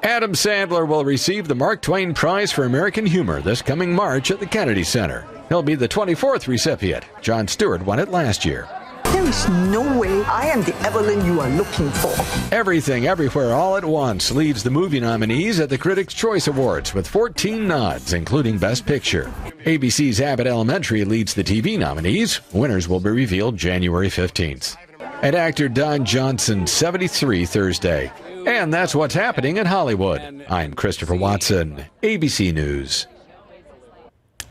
Adam Sandler will receive the Mark Twain Prize for American Humor this coming March at the Kennedy Center. He'll be the 24th recipient. Jon Stewart won it last year. There is no way I am the Evelyn you are looking for. Everything, Everywhere, All at Once leads the movie nominees at the Critics' Choice Awards with 14 nods, including Best Picture. ABC's Abbott Elementary leads the TV nominees. Winners will be revealed January 15th. And actor Don Johnson, 73 Thursday. And that's what's happening in Hollywood. I'm Christopher Watson, ABC News.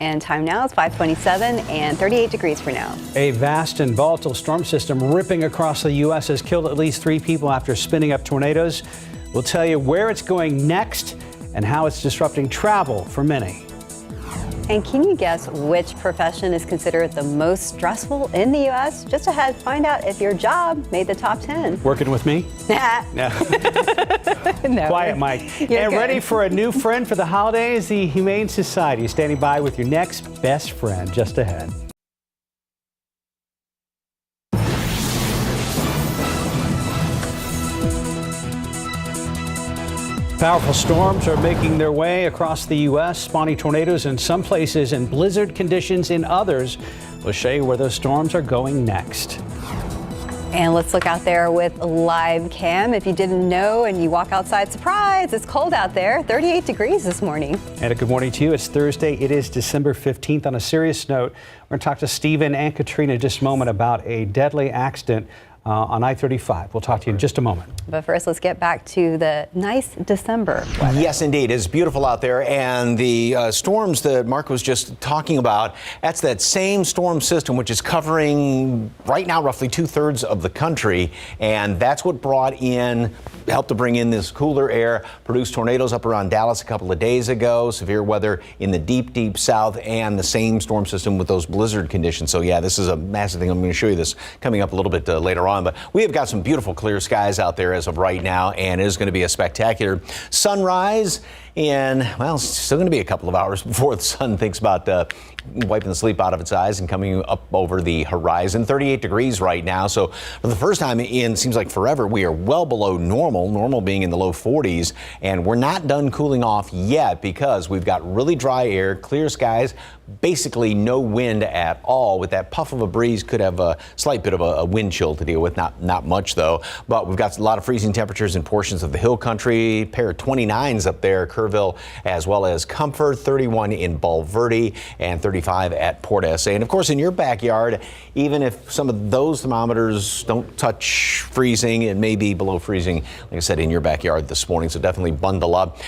And time now is 5:27 and 38 degrees for now. A vast and volatile storm system ripping across the U.S. has killed at least 3 people after spinning up tornadoes. We'll tell you where it's going next and how it's disrupting travel for many. And can you guess which profession is considered the most stressful in the U.S.? Just ahead, find out if your job made the top 10. Working with me? Nah. No. No. Quiet, Mike. You're And good. ready for a new friend for the holidays? The Humane Society is standing by with your next best friend just ahead. Powerful storms are making their way across the U.S., spawning tornadoes in some places and blizzard conditions in others. We'll show you where those storms are going next. And let's look out there with live cam. If you didn't know and you walk outside, surprise, it's cold out there. 38 degrees this morning. And a good morning to you. It's Thursday. It is December 15th. On a serious note, we're going to talk to Stephen and Katrina in just a moment about a deadly accident on I-35. We'll talk to you in just a moment. But first, let's get back to the nice December weather. Yes, indeed. It's beautiful out there. And the storms that Mark was just talking about, that's that same storm system which is covering right now roughly 2/3 of the country. And that's what helped to bring in this cooler air, produced tornadoes up around Dallas a couple of days ago, severe weather in the deep, deep south, and the same storm system with those blizzard conditions. So, yeah, this is a massive thing. I'm going to show you this coming up a little bit later on. But we have got some beautiful clear skies out there as of right now, and it is going to be a spectacular sunrise. And, well, it's still going to be a couple of hours before the sun thinks about wiping the sleep out of its eyes and coming up over the horizon. 38 degrees right now. So for the first time in seems like forever, we are well below normal being in the low 40s. And we're not done cooling off yet because we've got really dry air, clear skies, basically no wind at all. With that puff of a breeze, could have a slight bit of a wind chill to deal with. Not much, though. But we've got a lot of freezing temperatures in portions of the hill country. Pair of 29s up there, Kerrville, as well as Comfort, 31 in Bulverde, and 35 at Port SA. And of course, in your backyard, even if some of those thermometers don't touch freezing, it may be below freezing, like I said, in your backyard this morning. So definitely bundle up.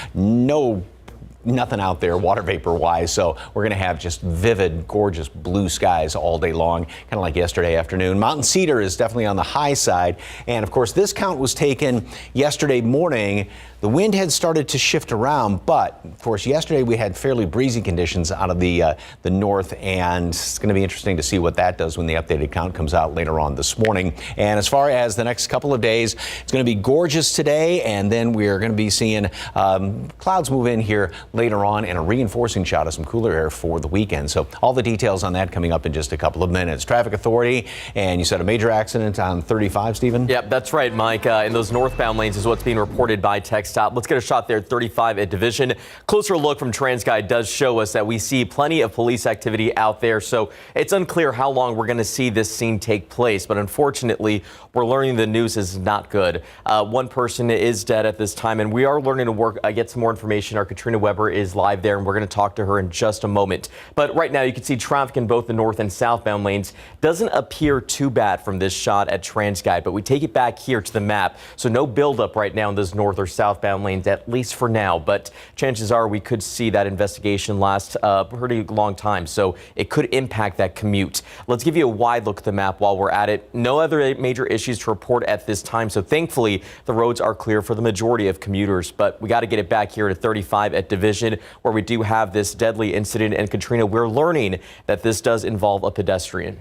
Nothing out there water vapor wise, so we're going to have just vivid, gorgeous blue skies all day long, kind of like yesterday afternoon. Mountain Cedar is definitely on the high side, and of course this count was taken yesterday morning. The wind had started to shift around, but of course yesterday we had fairly breezy conditions out of the north, and it's going to be interesting to see what that does when the updated count comes out later on this morning. And as far as the next couple of days, it's going to be gorgeous today, and then we're going to be seeing clouds move in here later on, and a reinforcing shot of some cooler air for the weekend. So all the details on that coming up in just a couple of minutes. Traffic Authority, and you said a major accident on 35, Stephen? Yep, that's right, Mike. In those northbound lanes is what's being reported by TxDOT. Let's get a shot there, 35 at Division. Closer look from TransGuide does show us that we see plenty of police activity out there. So it's unclear how long we're going to see this scene take place. But unfortunately, we're learning the news is not good. One person is dead at this time, and we are learning to get some more information. Our Katrina Weber is live there, and we're going to talk to her in just a moment. But right now, you can see traffic in both the north and southbound lanes. Doesn't appear too bad from this shot at TransGuide, but we take it back here to the map. So no buildup right now in those north or southbound lanes, at least for now. But chances are we could see that investigation last a pretty long time, so it could impact that commute. Let's give you a wide look at the map while we're at it. No other major issues to report at this time, so thankfully the roads are clear for the majority of commuters. But we got to get it back here to 35 at Division, where we do have this deadly incident. And Katrina, we're learning that this does involve a pedestrian.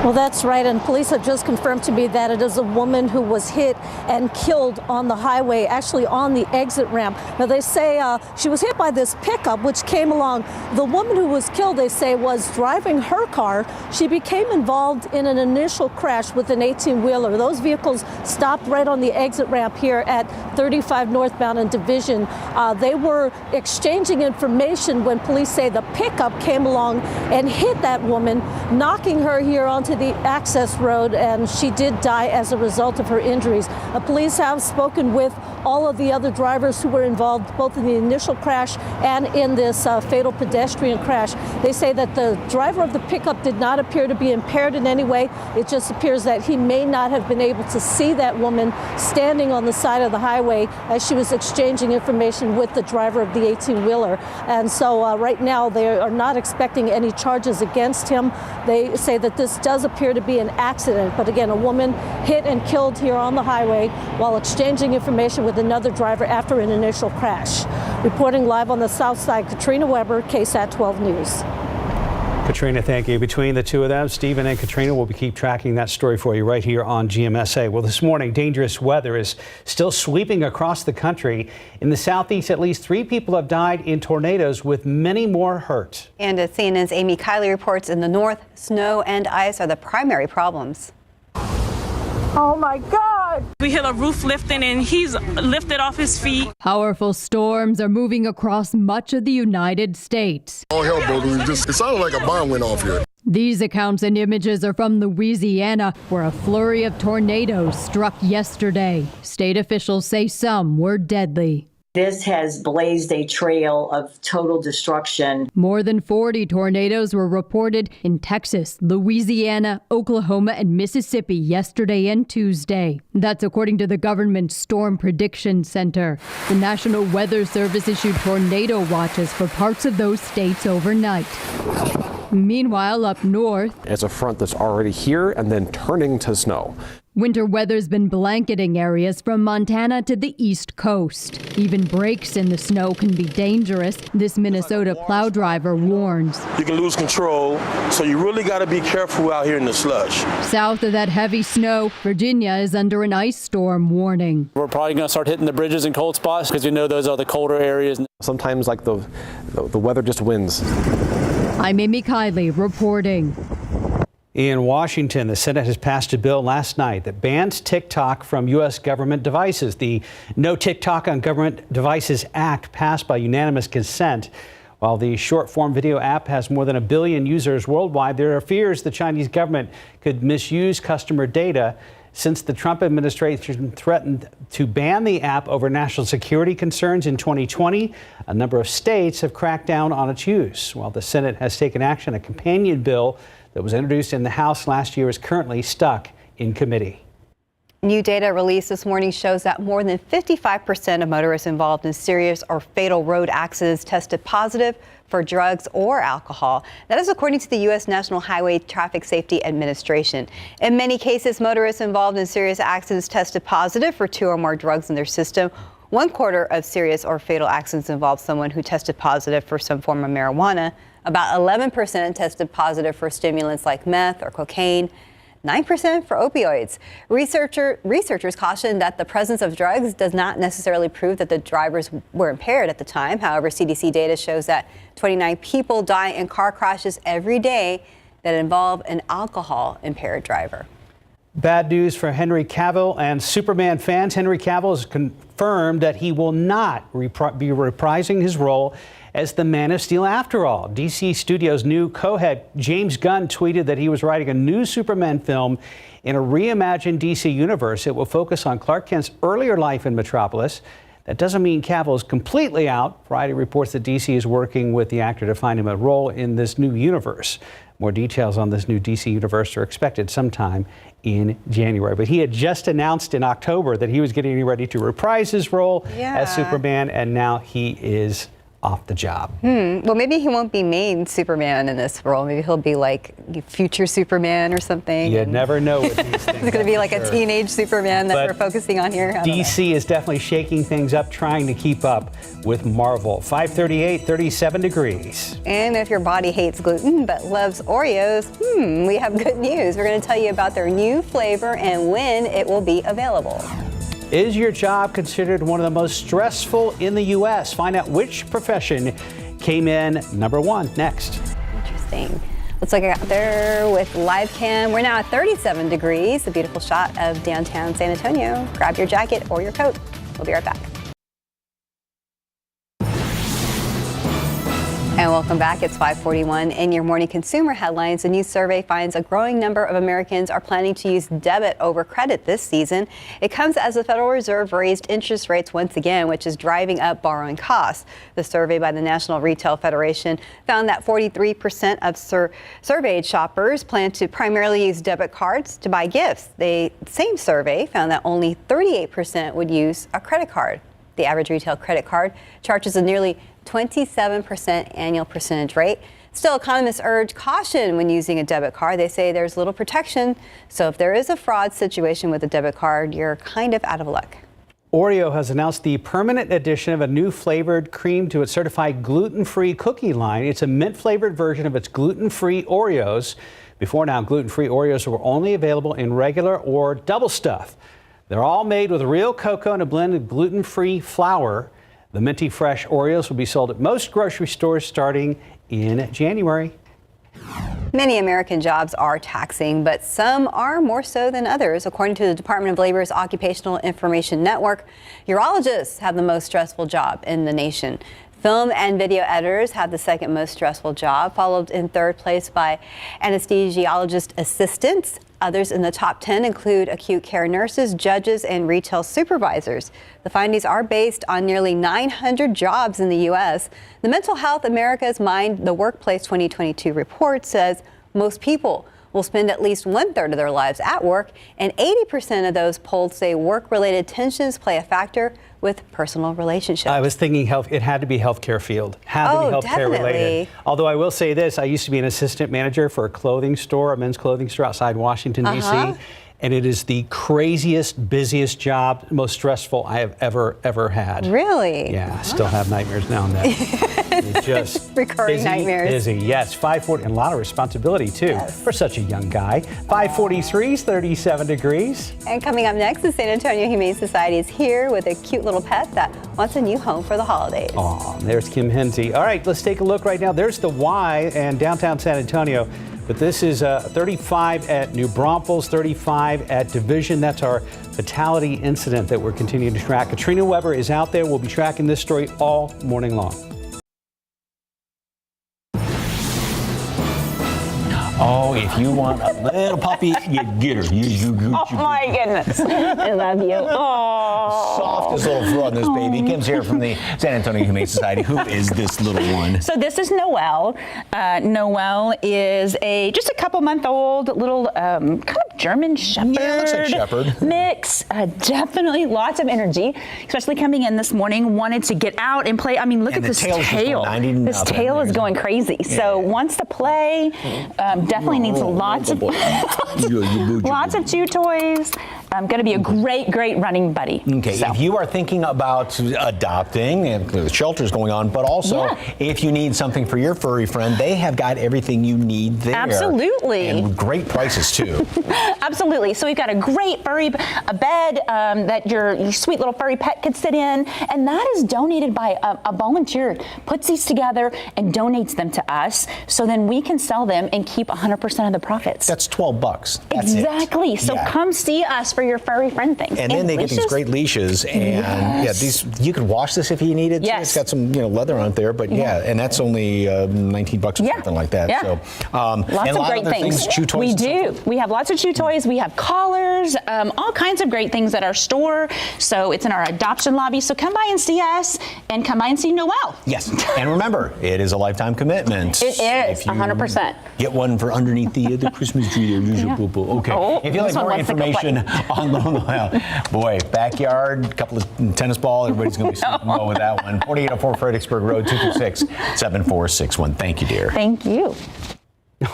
Well, that's right, and police have just confirmed to me that it is a woman who was hit and killed on the highway, actually on the exit ramp. Now, they say she was hit by this pickup, which came along. The woman who was killed, they say, was driving her car. She became involved in an initial crash with an 18-wheeler. Those vehicles stopped right on the exit ramp here at 35 northbound and Division. They were exchanging information when police say the pickup came along and hit that woman, knocking her here onto the access road, and she did die as a result of her injuries. The police have spoken with all of the other drivers who were involved both in the initial crash and in this fatal pedestrian crash. They say that the driver of the pickup did not appear to be impaired in any way. It just appears that he may not have been able to see that woman standing on the side of the highway as she was exchanging information with the driver of the 18-wheeler. And so right now they are not expecting any charges against him. They say that this does appear to be an accident, but again, a woman hit and killed here on the highway while exchanging information with another driver after an initial crash. Reporting live on the south side, Katrina Weber, KSAT 12 News. Katrina, thank you. Between the two of them, Stephen and Katrina, will keep tracking that story for you right here on GMSA. Well, this morning, dangerous weather is still sweeping across the country. In the southeast, at least 3 people have died in tornadoes, with many more hurt. And as CNN's Amy Kiley reports, in the north, snow and ice are the primary problems. Oh my God! We hit a roof lifting and he's lifted off his feet. Powerful storms are moving across much of the United States. All hell broke loose. It sounded like a bomb went off here. These accounts and images are from Louisiana, where a flurry of tornadoes struck yesterday. State officials say some were deadly. This has blazed a trail of total destruction. More than 40 tornadoes were reported in Texas, Louisiana, Oklahoma, and Mississippi yesterday and Tuesday. That's according to the government Storm Prediction Center. The National Weather Service issued tornado watches for parts of those states overnight. Meanwhile, up north, it's a front that's already here and then turning to snow. Winter weather's been blanketing areas from Montana to the East Coast. Even breaks in the snow can be dangerous. This Minnesota plow driver warns. You can lose control, so you really got to be careful out here in the slush. South of that heavy snow, Virginia is under an ice storm warning. We're probably going to start hitting the bridges in cold spots because we know those are the colder areas. Sometimes like the weather just wins. I'm Amy Kiley reporting. In Washington, the Senate has passed a bill last night that bans TikTok from U.S. government devices. The No TikTok on Government Devices Act passed by unanimous consent. While the short-form video app has more than 1 billion users worldwide, there are fears the Chinese government could misuse customer data. Since the Trump administration threatened to ban the app over national security concerns in 2020, a number of states have cracked down on its use. While the Senate has taken action, a companion bill that was introduced in the House last year is currently stuck in committee. New data released this morning shows that more than 55% of motorists involved in serious or fatal road accidents tested positive for drugs or alcohol. That is according to the U.S. National Highway Traffic Safety Administration. In many cases, motorists involved in serious accidents tested positive for 2 or more drugs in their system. 1/4 of serious or fatal accidents involved someone who tested positive for some form of marijuana. About 11% tested positive for stimulants like meth or cocaine. 9% for opioids. Researchers caution that the presence of drugs does not necessarily prove that the drivers were impaired at the time. However, CDC data shows that 29 people die in car crashes every day that involve an alcohol-impaired driver. Bad news for Henry Cavill and Superman fans. Henry Cavill has confirmed that he will not be reprising his role as the Man of Steel after all. DC Studios' new co-head James Gunn tweeted that he was writing a new Superman film in a reimagined DC universe. It will focus on Clark Kent's earlier life in Metropolis. That doesn't mean Cavill is completely out. Variety reports that DC is working with the actor to find him a role in this new universe. More details on this new DC universe are expected sometime in January. But he had just announced in October that he was getting ready to reprise his role as Superman, and now he is off the job. Well, maybe he won't be main Superman in this role. Maybe he'll be like future Superman or something. You never know with these things. It's going to be like a teenage Superman that we're focusing on here. DC is definitely shaking things up, trying to keep up with Marvel. 538, 37 degrees. And if your body hates gluten but loves Oreos, we have good news. We're going to tell you about their new flavor and when it will be available. Is your job considered one of the most stressful in the U.S.? Find out which profession came in #1 next. Interesting. Let's look out there with live cam. We're now at 37 degrees, a beautiful shot of downtown San Antonio. Grab your jacket or your coat. We'll be right back. And welcome back. It's 5:41. In your morning consumer headlines, a new survey finds a growing number of Americans are planning to use debit over credit this season. It comes as the Federal Reserve raised interest rates once again, which is driving up borrowing costs. The survey by the National Retail Federation found that 43% of surveyed shoppers plan to primarily use debit cards to buy gifts. The same survey found that only 38% would use a credit card. The average retail credit card charges a nearly 27% annual percentage rate. Still, economists urge caution when using a debit card. They say there's little protection. So if there is a fraud situation with a debit card, you're kind of out of luck. Oreo has announced the permanent addition of a new flavored cream to its certified gluten-free cookie line. It's a mint-flavored version of its gluten-free Oreos. Before now, gluten-free Oreos were only available in regular or double stuff. They're all made with real cocoa and a blended gluten-free flour. The minty fresh Oreos will be sold at most grocery stores starting in January. Many American jobs are taxing, but some are more so than others. According to the Department of Labor's Occupational Information Network, urologists have the most stressful job in the nation. Film and video editors have the second most stressful job, followed in third place by anesthesiologist assistants. Others in the top 10 include acute care nurses, judges, and retail supervisors. The findings are based on nearly 900 jobs in the U.S. The Mental Health America's Mind the Workplace 2022 report says most people will spend at least 1/3 of their lives at work, and 80% of those polled say work-related tensions play a factor with personal relationships. I was thinking it had to be healthcare field. Had to be healthcare related. Although I will say this, I used to be an assistant manager for a clothing store, a men's clothing store outside Washington, D.C. And it is the craziest, busiest job, most stressful I have ever had. Really? Yeah, I still have nightmares now and then. It's just recurring nightmares. Busy, yes. 540, and a lot of responsibility too for such a young guy. 543 is 37 degrees. And coming up next, the San Antonio Humane Society is here with a cute little pet that wants a new home for the holidays. Oh, there's Kim Henze. All right, let's take a look right now. There's the Y and downtown San Antonio. But this is 35 at New Braunfels, 35 at Division. That's our fatality incident that we're continuing to track. Katrina Weber is out there. We'll be tracking this story all morning long. Oh, if you want a little puppy, you get her. Oh my goodness. I love you. Oh. Softest little throat on this baby. Kim's here from the San Antonio Humane Society. Who is this little one? So this is Noelle. Noelle is just a couple-month-old little kind of German Shepherd. Yeah, looks like Shepherd. Mix. Definitely lots of energy, especially coming in this morning. Wanted to get out and play. I mean, look at this tail. This tail is going crazy. Yeah. So wants to play. Definitely needs lots of chew toys. Going to be a great running buddy. Okay, so if you are thinking about adopting, and the shelter's going on, but also if you need something for your furry friend, they have got everything you need there. Absolutely. And great prices too. Absolutely. So we've got a great furry bed that your sweet little furry pet could sit in, and that is donated by a volunteer. Puts these together and donates them to us, so then we can sell them and keep 100% of the profits. That's $12. That's exactly. It. So come see us for your furry friend thing. And then they get these great leaches, and these you could wash this if you needed. Yes. It's got some leather on it there, but and that's only $19 or something like that. Yeah. So lots of great things. Chew toys. We do. We have lots of chew toys. We have collars, all kinds of great things at our store. So it's in our adoption lobby. So come by and see us, and come by and see Noelle. Yes, and remember, it is a lifetime commitment. It is, 100%. Get one for underneath the Christmas tree there. Okay. Oh, if you'd like more information on Little Noelle, boy, backyard, couple of tennis ball, everybody's going to be sleeping well with that one. 4804 Fredericksburg Road, 226-7461. Thank you, dear. Thank you.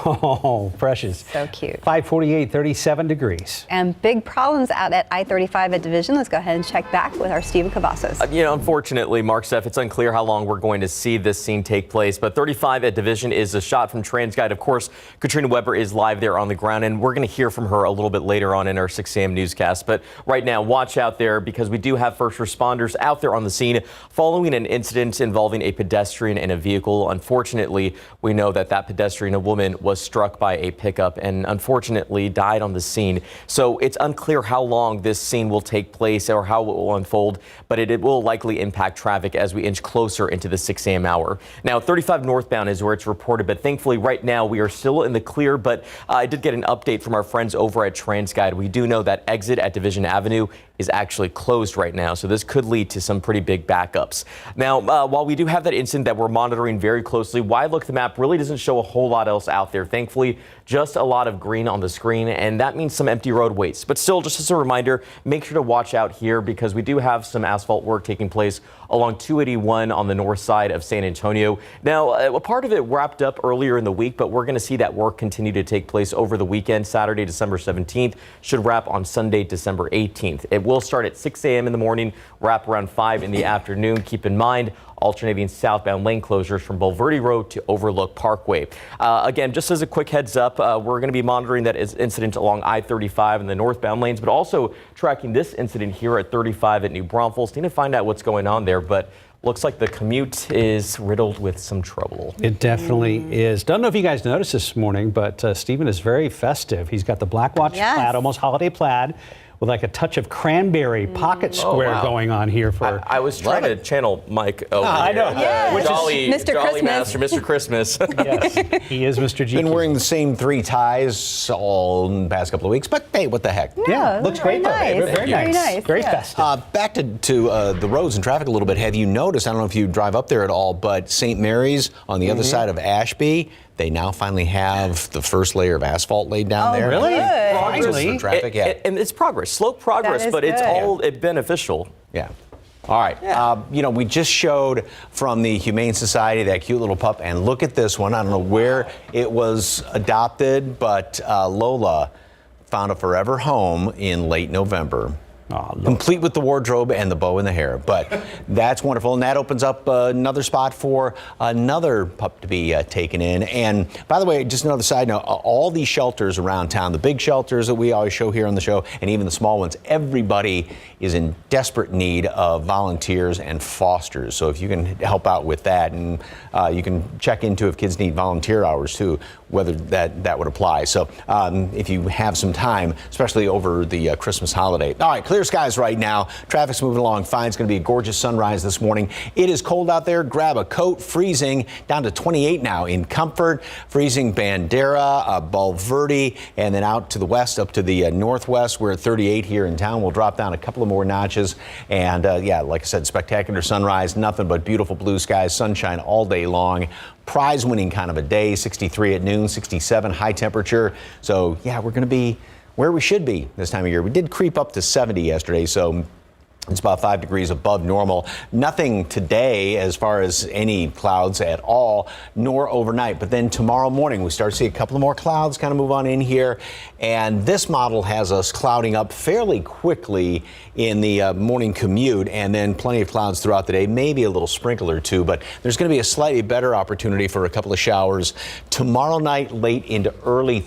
Oh, precious. So cute. 548, 37 degrees. And big problems out at I-35 at Division. Let's go ahead and check back with our Stephen Cavazos. Unfortunately, Mark, Steph, it's unclear how long we're going to see this scene take place. But 35 at Division is a shot from TransGuide. Of course, Katrina Weber is live there on the ground, and we're going to hear from her a little bit later on in our 6 a.m. newscast. But right now, watch out there because we do have first responders out there on the scene following an incident involving a pedestrian and a vehicle. Unfortunately, we know that pedestrian, a woman, was struck by a pickup and unfortunately died on the scene. So it's unclear how long this scene will take place or how it will unfold, but it will likely impact traffic as we inch closer into the 6 a.m. hour. Now, 35 northbound is where it's reported, but thankfully right now we are still in the clear. But I did get an update from our friends over at TransGuide. We do know that exit at Division Avenue is actually closed right now, so this could lead to some pretty big backups. Now, while we do have that incident that we're monitoring very closely, why look, the map really doesn't show a whole lot else out there. Thankfully, just a lot of green on the screen, and that means some empty roadways. But still, just as a reminder, make sure to watch out here because we do have some asphalt work taking place along 281 on the north side of San Antonio. Now, a part of it wrapped up earlier in the week, but we're going to see that work continue to take place over the weekend. Saturday, December 17th, should wrap on Sunday, December 18th. It will start at 6 a.m. in the morning, wrap around 5 in the afternoon. Keep in mind, alternating southbound lane closures from Bulverde Road to Overlook Parkway. Again, just as a quick heads up, we're going to be monitoring that incident along I-35 in the northbound lanes, but also tracking this incident here at 35 at New Braunfels. Need to find out what's going on there, but looks like the commute is riddled with some trouble. It definitely is. Don't know if you guys noticed this morning, but Stephen is very festive. He's got the black watch plaid, almost holiday plaid, with like a touch of cranberry pocket square going on here. I was trying to channel Mike over here. I know. Which is Mr. Jolly Christmas. Master, Mr. Christmas. Yes, he is Mr. G. Been wearing the same 3 ties all in the past couple of weeks, but hey, what the heck? Yeah, looks great. Nice. Very nice. Very festive. Back to the roads and traffic a little bit. Have you noticed, I don't know if you drive up there at all, but St. Mary's on the other side of Ashby, they now finally have the first layer of asphalt laid down there. Really? Finally. Traffic, and it's progress, slow progress, but it's all beneficial. Yeah. All right. We just showed from the Humane Society that cute little pup, and look at this one. I don't know where it was adopted, but Lola found a forever home in late November. Complete with the wardrobe and the bow and the hair. But that's wonderful. And that opens up another spot for another pup to be taken in. And by the way, just another side note, all these shelters around town, the big shelters that we always show here on the show, and even the small ones, everybody is in desperate need of volunteers and fosters. So if you can help out with that, and you can check into if kids need volunteer hours too, whether that would apply. So if you have some time, especially over the Christmas holiday. All right, clear skies right now. Traffic's moving along fine. It's going to be a gorgeous sunrise this morning. It is cold out there. Grab a coat. Freezing down to 28 now in Comfort. Freezing Bandera, Bulverde, and then out to the west, up to the northwest. We're at 38 here in town. We'll drop down a couple of more notches. And like I said, spectacular sunrise. Nothing but beautiful blue skies, sunshine all day long. Prize winning kind of a day. 63 at noon, 67 high temperature. So yeah, we're going to be where we should be this time of year. We did creep up to 70 yesterday, so it's about 5 degrees above normal. Nothing today as far as any clouds at all, nor overnight. But then tomorrow morning, we start to see a couple of more clouds kind of move on in here. And this model has us clouding up fairly quickly in the morning commute, and then plenty of clouds throughout the day, maybe a little sprinkle or two. But there's going to be a slightly better opportunity for a couple of showers tomorrow night, late into early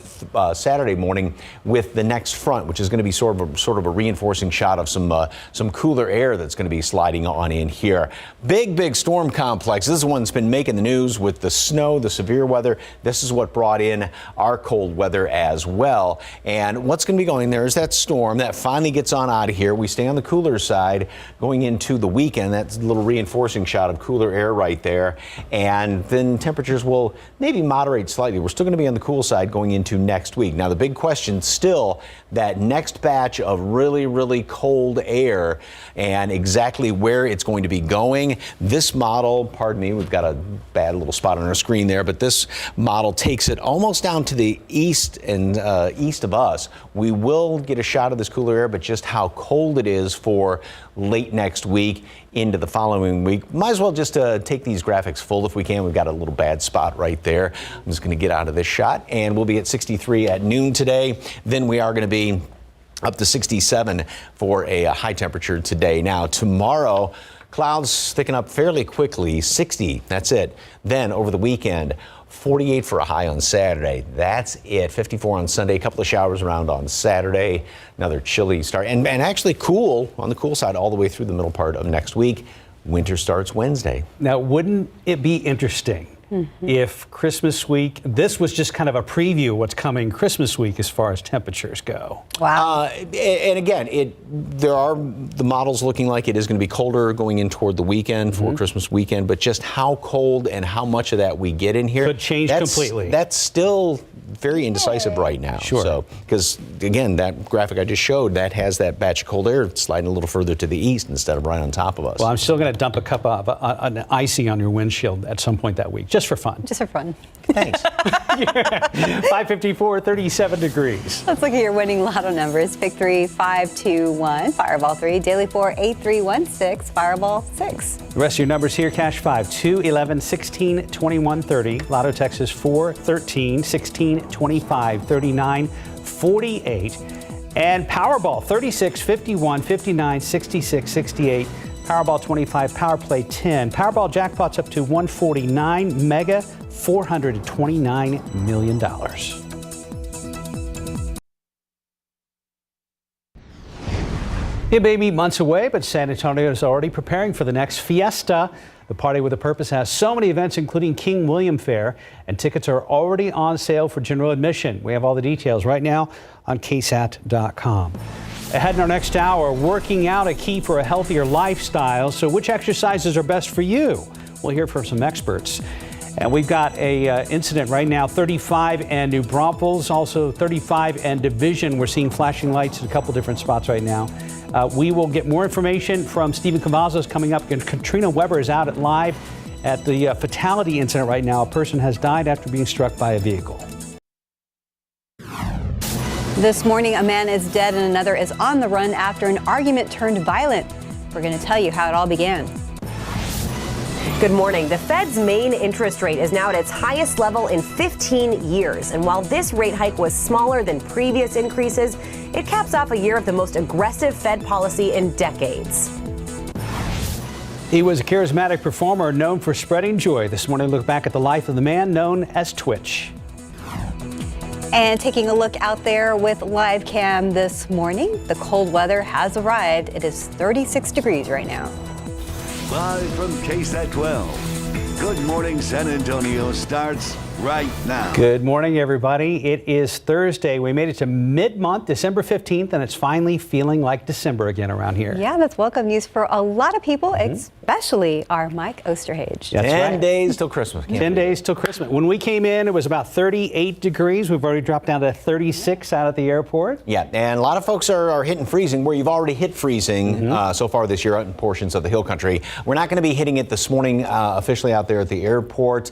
Saturday morning with the next front, which is going to be sort of a reinforcing shot of some cool cooler air that's going to be sliding on in here. Big storm complex. This is one that's been making the news with the snow, the severe weather. This is what brought in our cold weather as well. And what's going to be going there is that storm that finally gets on out of here. We stay on the cooler side going into the weekend. That's a little reinforcing shot of cooler air right there. And then temperatures will maybe moderate slightly. We're still going to be on the cool side going into next week. Now, the big question still, that next batch of really cold air and exactly where it's going to be going. This model, pardon me, we've got a bad little spot on our screen there, but this model takes it almost down to the east and east of us. We will get a shot of this cooler air, but just how cold it is for late next week into the following week. Might as well just take these graphics full if we can. We've got a little bad spot right there. I'm just going to get out of this shot, and we'll be at 63 at noon today. Then we are going to be up to 67 for a high temperature today. Now, tomorrow, clouds thicken up fairly quickly, 60, that's it. Then over the weekend, 48 for a high on Saturday. That's it. 54 on Sunday. A couple of showers around on Saturday. Another chilly start. And actually cool on the cool side all the way through the middle part of next week. Winter starts Wednesday. Now, wouldn't it be interesting if Christmas week, this was just kind of a preview of what's coming Christmas week as far as temperatures go? Wow. And again, there are the models looking like it is going to be colder going in toward the weekend for Christmas weekend, but just how cold and how much of that we get in here could change completely. That's still very indecisive right now. Sure. So, because again, that graphic I just showed, that has that batch of cold air sliding a little further to the east instead of right on top of us. Well, I'm still going to dump a cup of an icy on your windshield at some point that week, just for fun. Just for fun. Thanks. 554, 37 degrees. Let's look at your winning lotto numbers. Pick 3, 5, 2, 1, Fireball 3, Daily 4, 8, 3, 1, 6, Fireball 6. The rest of your numbers here: Cash 5, 2, 11, 16, 21, 30. Lotto Texas 4, 13, 16, 25, 39, 48. And Powerball 36, 51, 59, 66, 68. Powerball 25, Power Play 10. Powerball jackpots up to 149, Mega $429 million. It may be months away, but San Antonio is already preparing for the next fiesta. The Party with a Purpose has so many events, including King William Fair, and tickets are already on sale for general admission. We have all the details right now on KSAT.com. Ahead in our next hour, working out a key for a healthier lifestyle. So which exercises are best for you? We'll hear from some experts. And we've got a incident right now, 35 and New Braunfels, also 35 and Division. We're seeing flashing lights in a couple different spots right now. We will get more information from Stephen Cavazos coming up. And Katrina Weber is out live at the fatality incident right now. A person has died after being struck by a vehicle. This morning, a man is dead and another is on the run after an argument turned violent. We're going to tell you how it all began. Good morning. The Fed's main interest rate is now at its highest level in 15 years. And while this rate hike was smaller than previous increases, it caps off a year of the most aggressive Fed policy in decades. He was a charismatic performer known for spreading joy. This morning, look back at the life of the man known as Twitch. And taking a look out there with live cam this morning, the cold weather has arrived. It is 36 degrees right now. Live from KSAT 12. Good morning, San Antonio starts right now. Good morning, everybody. It is Thursday. We made it to mid-month, December 15th, and it's finally feeling like December again around here. Yeah, that's welcome news for a lot of people, especially our Mike Osterhage. That's 10 right. days till Christmas. 10 days till Christmas. When we came in, it was about 38 degrees. We've already dropped down to 36 out at the airport. Yeah, and a lot of folks are hitting freezing where you've already hit freezing so far this year in portions of the hill country. We're not going to be hitting it this morning officially out there at the airport.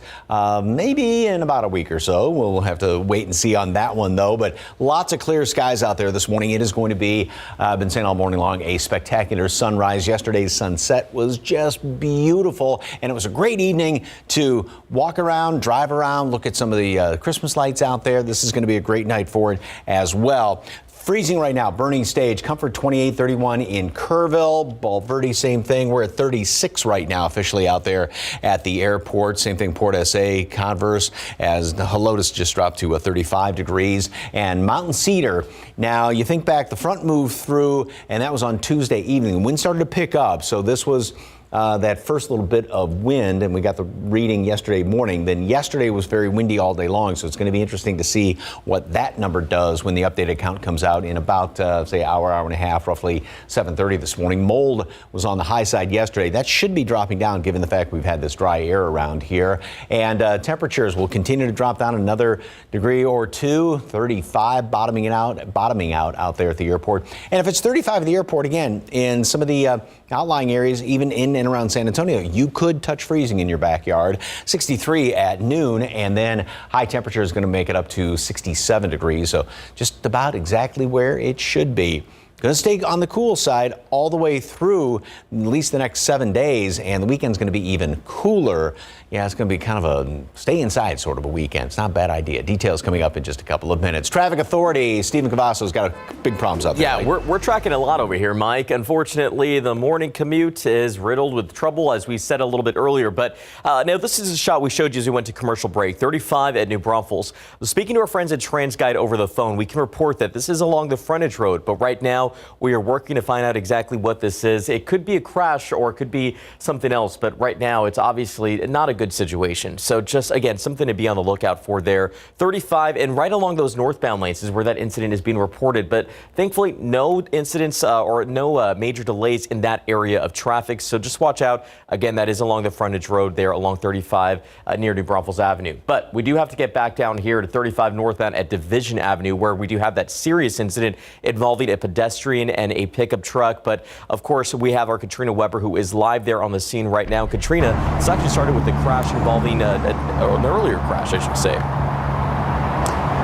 Maybe in about a week or so. We'll have to wait and see on that one, though. But lots of clear skies out there this morning. It is going to be, I've been saying all morning long, a spectacular sunrise. Yesterday's sunset was just beautiful, and it was a great evening to walk around, drive around, look at some of the Christmas lights out there. This is going to be a great night for it as well. Freezing right now, burning stage. Comfort 28, 31 in Kerrville. Bulverde, same thing. We're at 36 right now officially out there at the airport. Same thing, Port SA, Converse, as the Helotes just dropped to 35 degrees. And Mountain Cedar, now you think back, the front moved through, and that was on Tuesday evening. The wind started to pick up, so this was that first little bit of wind, and we got the reading yesterday morning. Then yesterday was very windy all day long, so it's going to be interesting to see what that number does when the updated count comes out in about, say, hour and a half, roughly 7:30 this morning. Mold was on the high side yesterday. That should be dropping down given the fact we've had this dry air around here. And temperatures will continue to drop down another degree or two, 35 bottoming out there at the airport. And if it's 35 at the airport, again, in some of the outlying areas, even in and around San Antonio, you could touch freezing in your backyard. 63 at noon, and then high temperature is going to make it up to 67 degrees, so just about exactly where it should be. Going to stay on the cool side all the way through at least the next 7 days, and the weekend's going to be even cooler. Yeah, it's going to be kind of a stay inside sort of a weekend. It's not a bad idea. Details coming up in just a couple of minutes. Traffic Authority, Stephen Cavasso's got big problems out there. Yeah, we're tracking a lot over here, Mike. Unfortunately, the morning commute is riddled with trouble, as we said a little bit earlier. But now this is a shot we showed you as we went to commercial break. 35 at New Braunfels. Speaking to our friends at TransGuide over the phone, we can report that this is along the frontage road. But right now, we are working to find out exactly what this is. It could be a crash or it could be something else. But right now, it's obviously not a good situation. So just, again, something to be on the lookout for there. 35 and right along those northbound lanes is where that incident is being reported. But thankfully, no incidents or no major delays in that area of traffic. So just watch out. Again, that is along the frontage road there along 35 near New Braunfels Avenue. But we do have to get back down here to 35 northbound at Division Avenue, where we do have that serious incident involving a pedestrian and a pickup truck. But of course, we have our Katrina Weber, who is live there on the scene right now. Katrina, this actually started with the crash involving an earlier crash, I should say.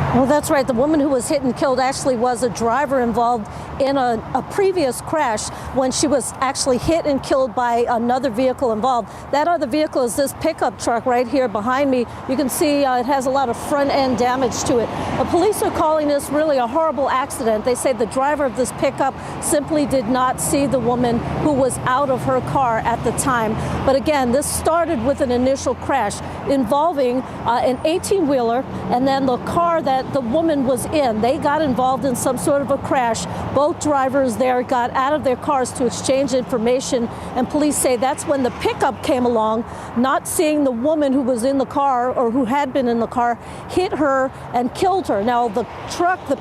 Well, that's right. The woman who was hit and killed actually was a driver involved in a previous crash when she was actually hit and killed by another vehicle involved. That other vehicle is this pickup truck right here behind me. You can see it has a lot of front end damage to it. The police are calling this really a horrible accident. They say the driver of this pickup simply did not see the woman who was out of her car at the time. But again, this started with an initial crash involving an 18-wheeler and then the car that the woman was in. They got involved in some sort of a crash. Both drivers there got out of their cars to exchange information, and police say that's when the pickup came along, not seeing the woman who was in the car or who had been in the car, hit her and killed her. Now the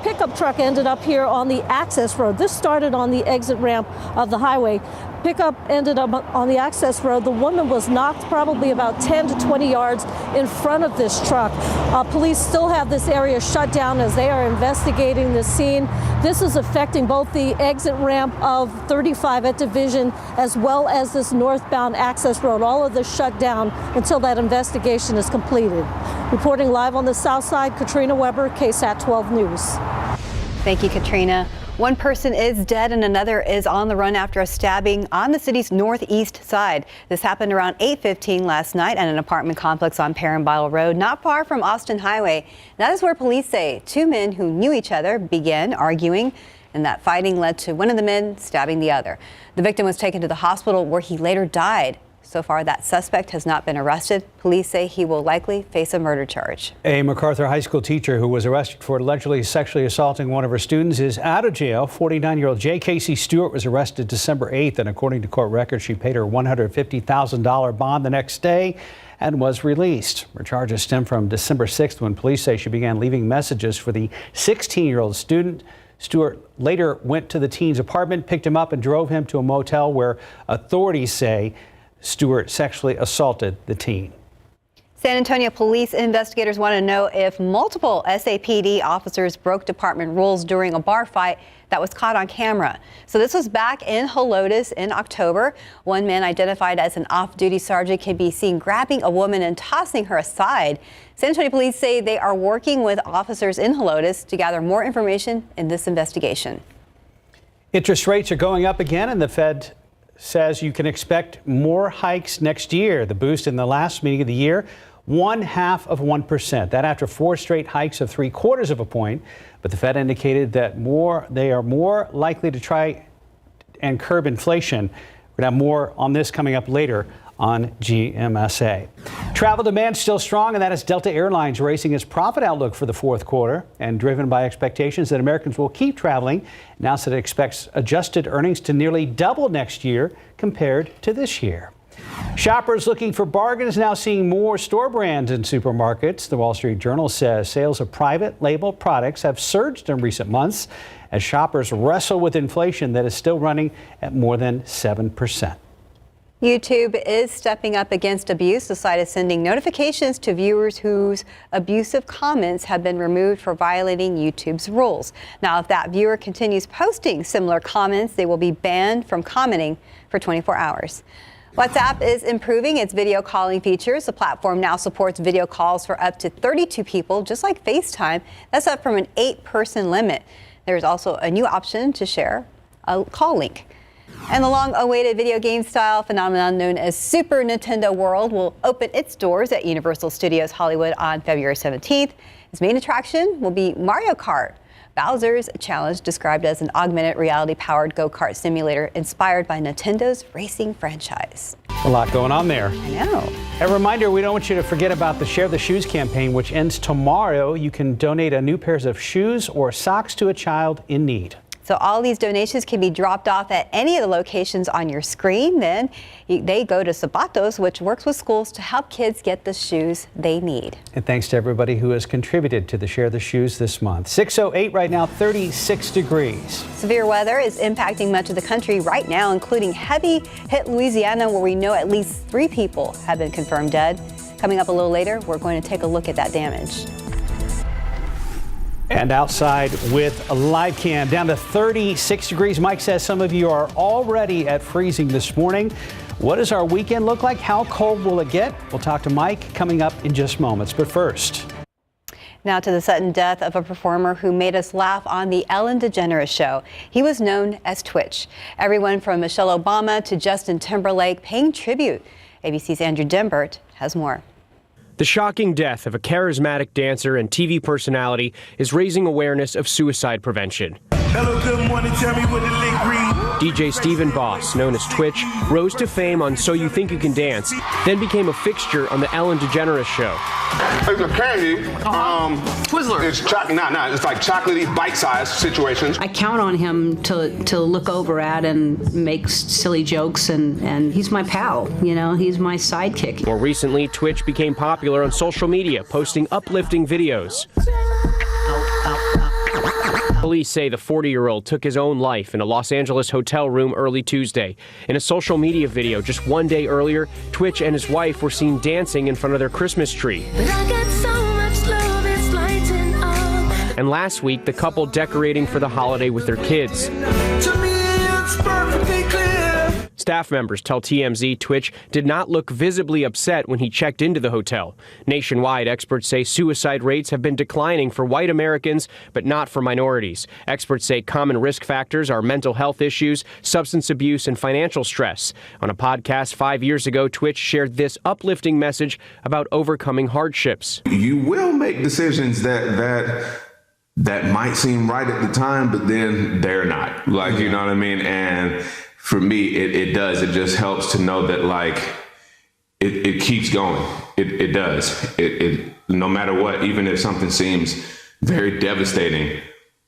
pickup truck ended up here on the access road. This started on the exit ramp of the highway. Pickup ended up on the access road. The woman was knocked probably about 10 to 20 yards in front of this truck. Police still have this area shut down as they are investigating the scene. This is affecting both the exit ramp of 35 at Division as well as this northbound access road. All of this shut down until that investigation is completed. Reporting live on the south side, Katrina Weber, KSAT 12 News. Thank you, Katrina. One person is dead and another is on the run after a stabbing on the city's northeast side. This happened around 8:15 last night at an apartment complex on Perrin-Bile Road, not far from Austin Highway. That is where police say two men who knew each other began arguing, and that fighting led to one of the men stabbing the other. The victim was taken to the hospital where he later died. So far, that suspect has not been arrested. Police say he will likely face a murder charge. A MacArthur High School teacher who was arrested for allegedly sexually assaulting one of her students is out of jail. 49-year-old J. Casey Stewart was arrested December 8th, and according to court records, she paid her $150,000 bond the next day and was released. Her charges stem from December 6th when police say she began leaving messages for the 16-year-old student. Stewart later went to the teen's apartment, picked him up, and drove him to a motel where authorities say Stewart sexually assaulted the teen. San Antonio police investigators want to know if multiple SAPD officers broke department rules during a bar fight that was caught on camera. So this was back in Helotes in October. One man identified as an off-duty sergeant can be seen grabbing a woman and tossing her aside. San Antonio police say they are working with officers in Helotes to gather more information in this investigation. Interest rates are going up again, and the Fed says you can expect more hikes next year. The boost in the last meeting of the year 0.5%. That after 4 straight hikes of 3/4 of a point. But the Fed indicated that they are more likely to try and curb inflation. We're going to have more on this coming up later on GMSA. Travel demand still strong, and that is Delta Airlines raising its profit outlook for the fourth quarter, and driven by expectations that Americans will keep traveling. Announced that it expects adjusted earnings to nearly double next year compared to this year. Shoppers looking for bargains now seeing more store brands in supermarkets. The Wall Street Journal says sales of private label products have surged in recent months as shoppers wrestle with inflation that is still running at more than 7%. YouTube is stepping up against abuse. The site is sending notifications to viewers whose abusive comments have been removed for violating YouTube's rules. Now, if that viewer continues posting similar comments, they will be banned from commenting for 24 hours. WhatsApp is improving its video calling features. The platform now supports video calls for up to 32 people, just like FaceTime. That's up from an 8-person limit. There's also a new option to share a call link. And the long-awaited video game style phenomenon known as Super Nintendo World will open its doors at Universal Studios Hollywood on February 17th. Its main attraction will be Mario Kart, Bowser's Challenge, described as an augmented reality-powered go-kart simulator inspired by Nintendo's racing franchise. A lot going on there. I know. A reminder, we don't want you to forget about the Share the Shoes campaign, which ends tomorrow. You can donate a new pair of shoes or socks to a child in need. So all these donations can be dropped off at any of the locations on your screen. Then they go to Zapatos, which works with schools to help kids get the shoes they need. And thanks to everybody who has contributed to the Share the Shoes this month. 6:08 right now, 36 degrees. Severe weather is impacting much of the country right now, including heavy hit Louisiana, where we know at least 3 people have been confirmed dead. Coming up a little later, we're going to take a look at that damage. And outside with a live cam down to 36 degrees. Mike says some of you are already at freezing this morning. What does our weekend look like? How cold will it get? We'll talk to Mike coming up in just moments. But first. Now to the sudden death of a performer who made us laugh on the Ellen DeGeneres show. He was known as Twitch. Everyone from Michelle Obama to Justin Timberlake paying tribute. ABC's Andrew Dimbert has more. The shocking death of a charismatic dancer and TV personality is raising awareness of suicide prevention. Hello, good morning, tell me what the lick read. DJ Stephen Boss, known as Twitch, rose to fame on So You Think You Can Dance, then became a fixture on the Ellen DeGeneres show. It's a candy. Twizzler. It's it's like chocolatey, bite-sized situations. I count on him to look over at and make silly jokes, and he's my pal, you know, he's my sidekick. More recently, Twitch became popular on social media, posting uplifting videos. Police say the 40-year-old took his own life in a Los Angeles hotel room early Tuesday. In a social media video just one day earlier, Twitch and his wife were seen dancing in front of their Christmas tree. And last week, the couple decorating for the holiday with their kids. Staff members tell TMZ Twitch did not look visibly upset when he checked into the hotel. Nationwide, experts say suicide rates have been declining for white Americans, but not for minorities. Experts say common risk factors are mental health issues, substance abuse, and financial stress. On a podcast 5 years ago, Twitch shared this uplifting message about overcoming hardships. You will make decisions that might seem right at the time, but then they're not. Like, you know what I mean? And for me, it does. It just helps to know that, like, it keeps going. It does. It no matter what, even if something seems very devastating,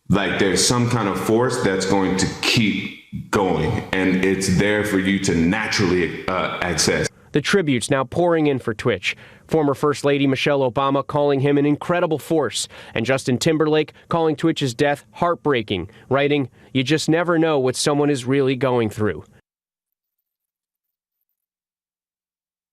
like there's some kind of force that's going to keep going, and it's there for you to naturally access. The tributes now pouring in for Twitch. Former First Lady Michelle Obama calling him an incredible force, and Justin Timberlake calling Twitch's death heartbreaking, writing, "You just never know what someone is really going through."